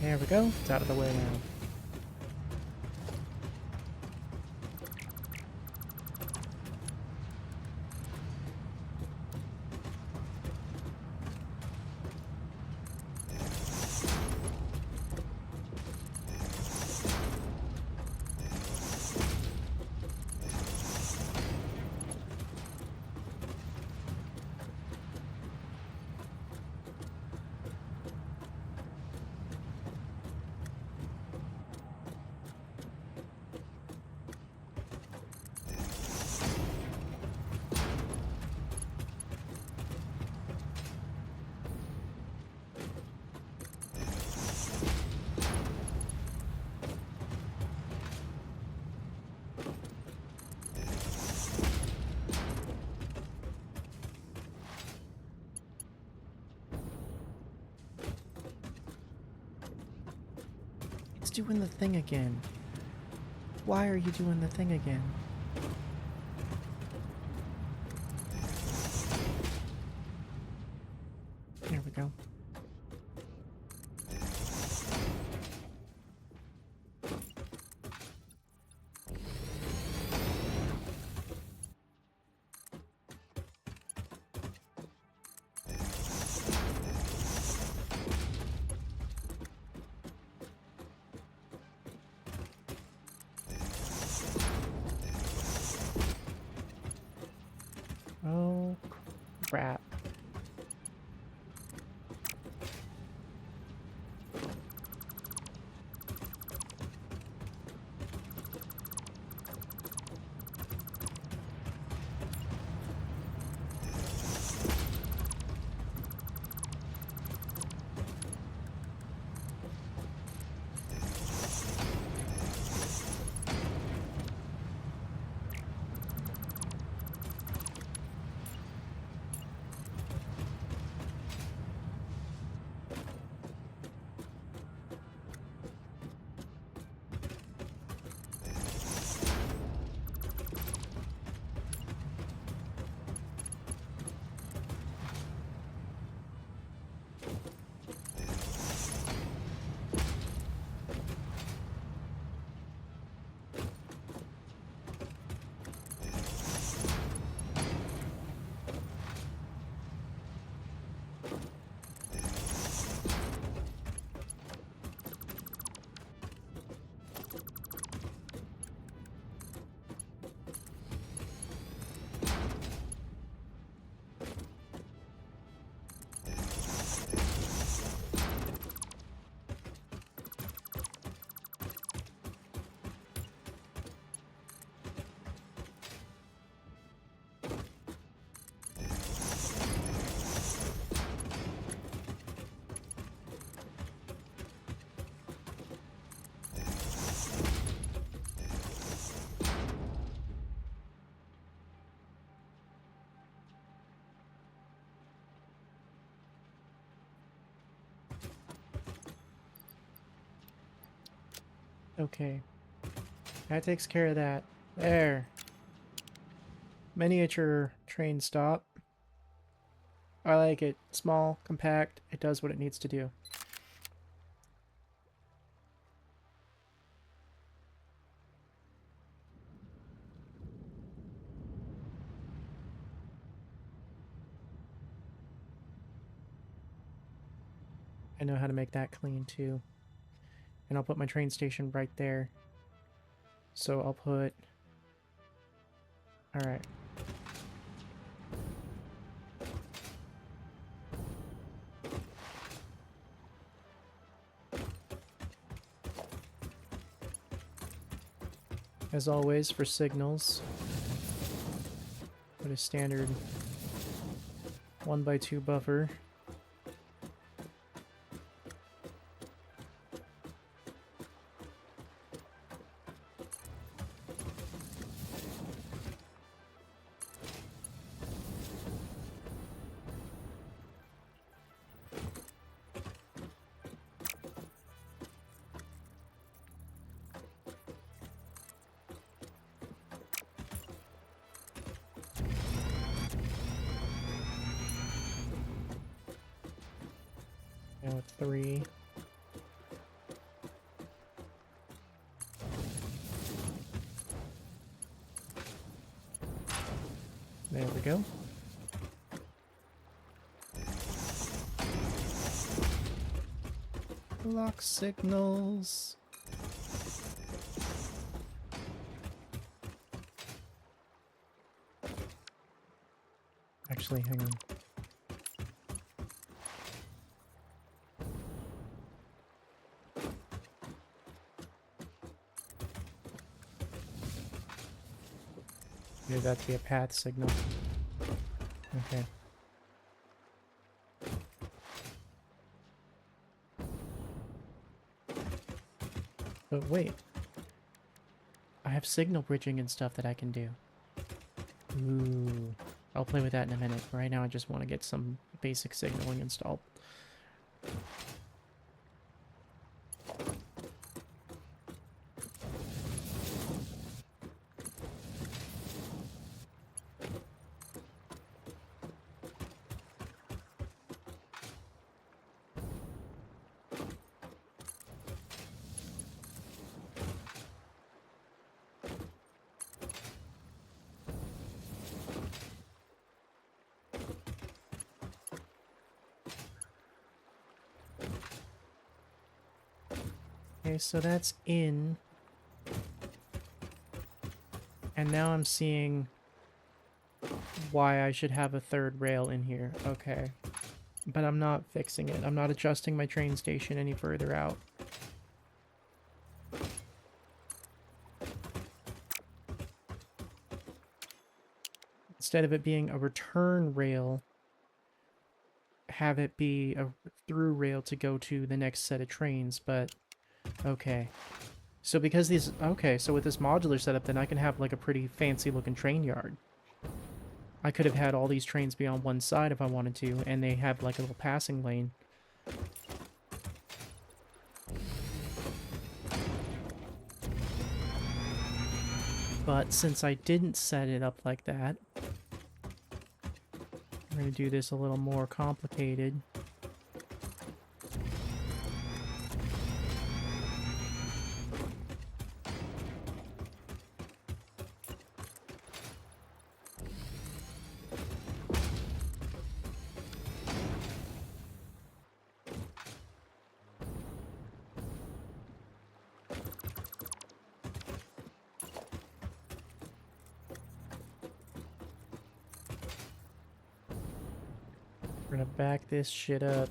There we go. It's out of the way now. It's doing the thing again. Why are you doing the thing again? There we go. Oh, crap. Okay. That takes care of that. There. Miniature train stop. I like it. Small, compact. It does what it needs to do. I know how to make that clean too. And I'll put my train station right there. So I'll put... Alright. As always, for signals, put a standard 1x2 buffer. Now with 3. There we go. Lock signals. Actually, hang on. Need that to be a path signal. Okay. But wait. I have signal bridging and stuff that I can do. Ooh. I'll play with that in a minute. Right now I just want to get some basic signaling installed. Okay, so that's in. And now I'm seeing why I should have a third rail in here. Okay. But I'm not fixing it. I'm not adjusting my train station any further out. Instead of it being a return rail, have it be a through rail to go to the next set of trains, but okay. So because these... Okay, so with this modular setup, then I can have like a pretty fancy looking train yard. I could have had all these trains be on one side if I wanted to, and they have like a little passing lane. But since I didn't set it up like that, I'm going to do this a little more complicated. We're gonna back this shit up.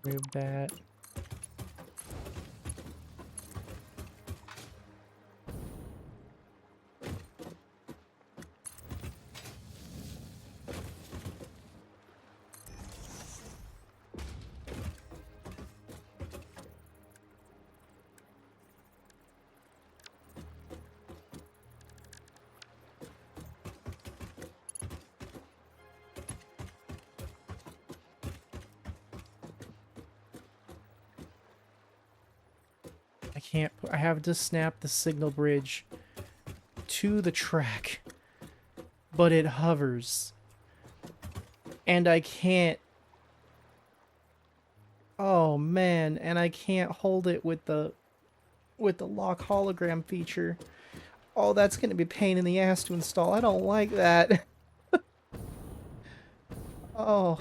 Move that. I can't. I have to snap the signal bridge to the track, but it hovers. And I can't. Oh man, and I can't hold it with the lock hologram feature. Oh, that's gonna be a pain in the ass to install. I don't like that. Oh.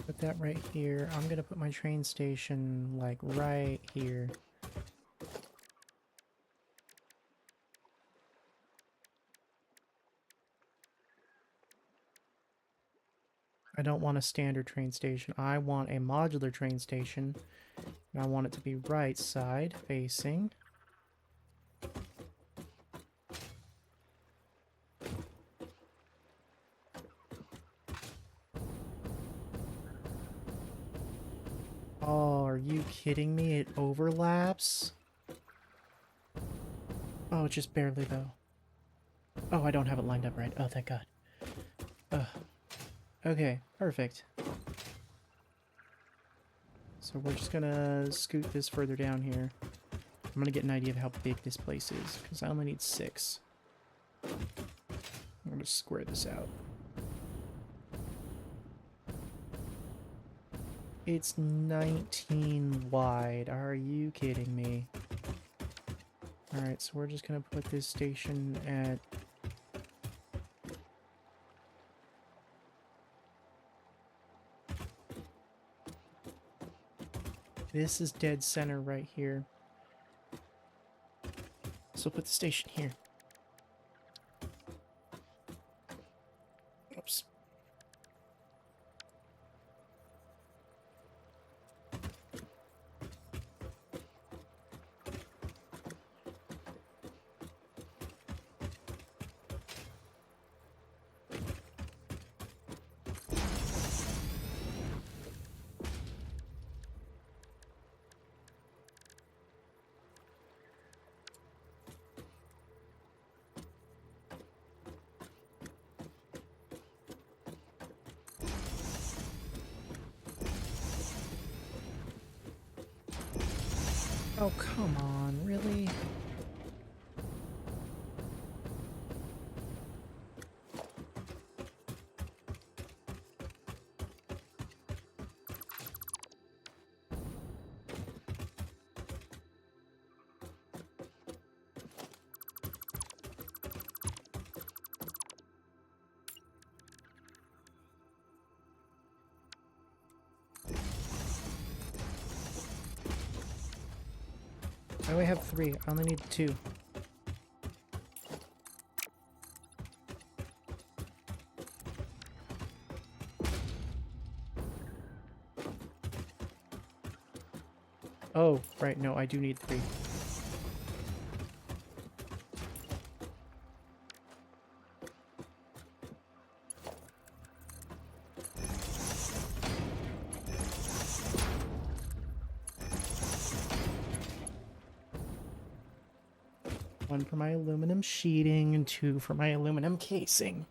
Put that right here. I'm gonna put my train station, like, right here. I don't want a standard train station. I want a modular train station. And I want it to be right side facing. Oh, are you kidding me? It overlaps? Oh, just barely, though. Oh, I don't have it lined up right. Oh, thank God. Okay, perfect. So we're just gonna scoot this further down here. I'm gonna get an idea of how big this place is, because I only need 6. I'm gonna square this out. It's 19 wide. Are you kidding me? Alright, so we're just gonna put this station at... This is dead center right here. So put the station here. Oops. Oh, come on, really? I only have 3. I only need 2. Oh, right, no, I do need 3. One for my aluminum sheeting and 2 for my aluminum casing.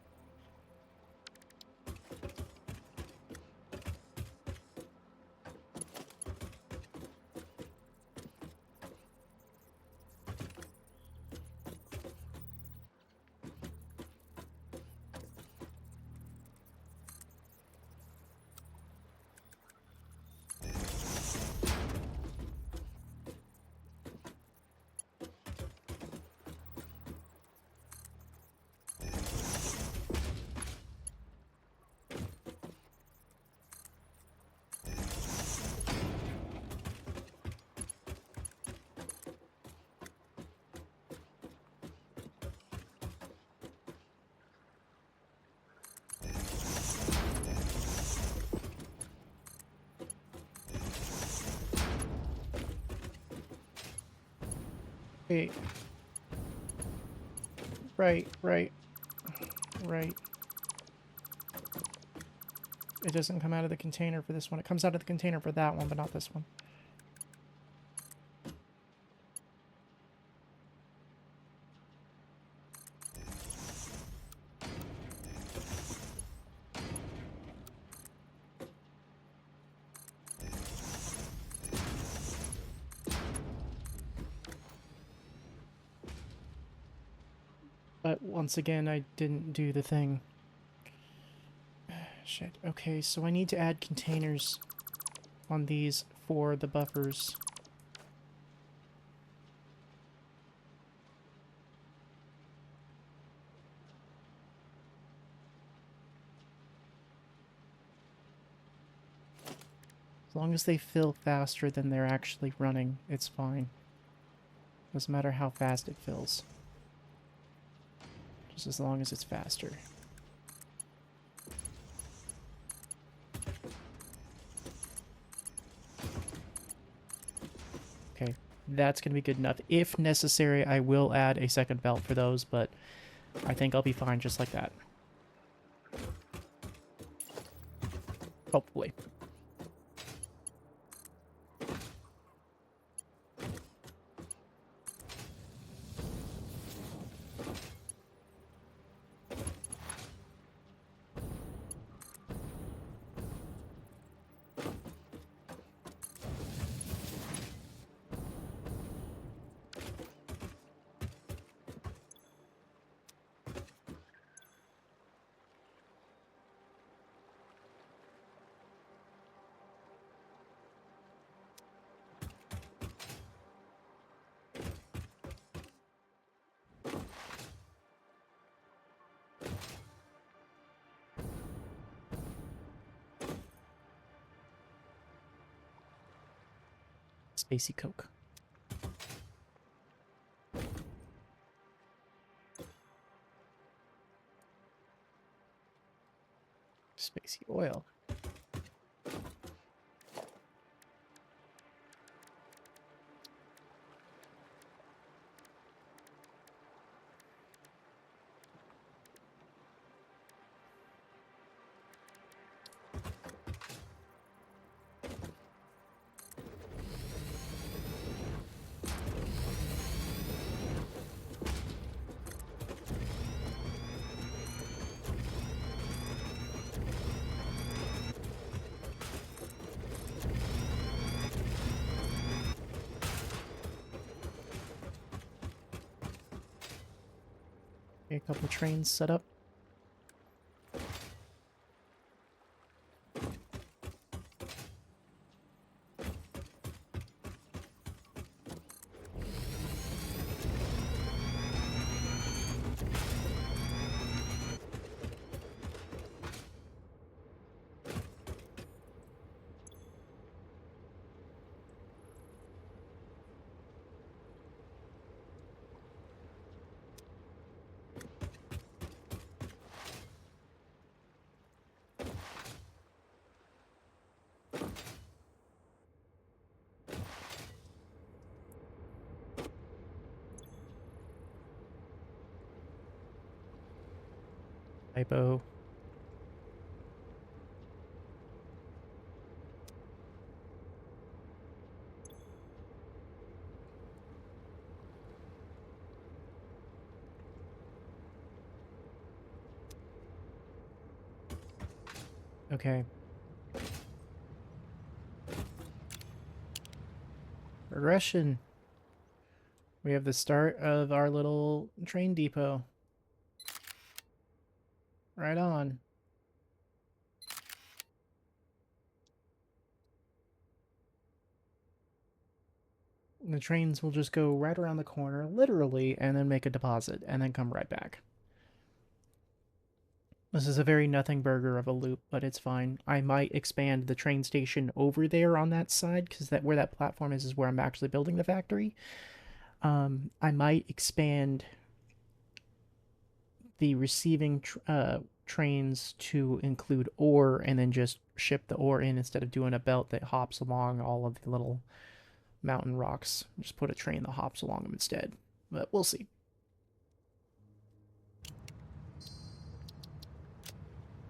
Wait. Right, right, right. It doesn't come out of the container for this one. It comes out of the container for that one, but not this one. But once again, I didn't do the thing. Shit. Okay, so I need to add containers on these for the buffers. As long as they fill faster than they're actually running, it's fine. Doesn't matter how fast it fills. Just as long as it's faster. Okay, that's going to be good enough. If necessary, I will add a second belt for those, but I think I'll be fine just like that. Hopefully. Spacey Coke. Spacey oil. Okay, a couple trains set up. Typo. Okay. Progression. We have the start of our little train depot. Right on. And the trains will just go right around the corner, literally, and then make a deposit, and then come right back. This is a very nothing burger of a loop, but it's fine. I might expand the train station over there on that side, because that where that platform is where I'm actually building the factory. I might expand the receiving trains to include ore and then just ship the ore in instead of doing a belt that hops along all of the little mountain rocks. Just put a train that hops along them instead. But we'll see.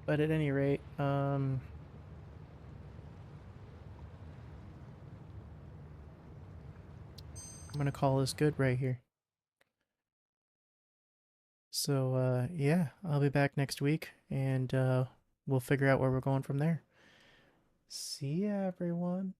But at any rate, I'm gonna call this good right here. So, yeah, I'll be back next week, and we'll figure out where we're going from there. See ya, everyone.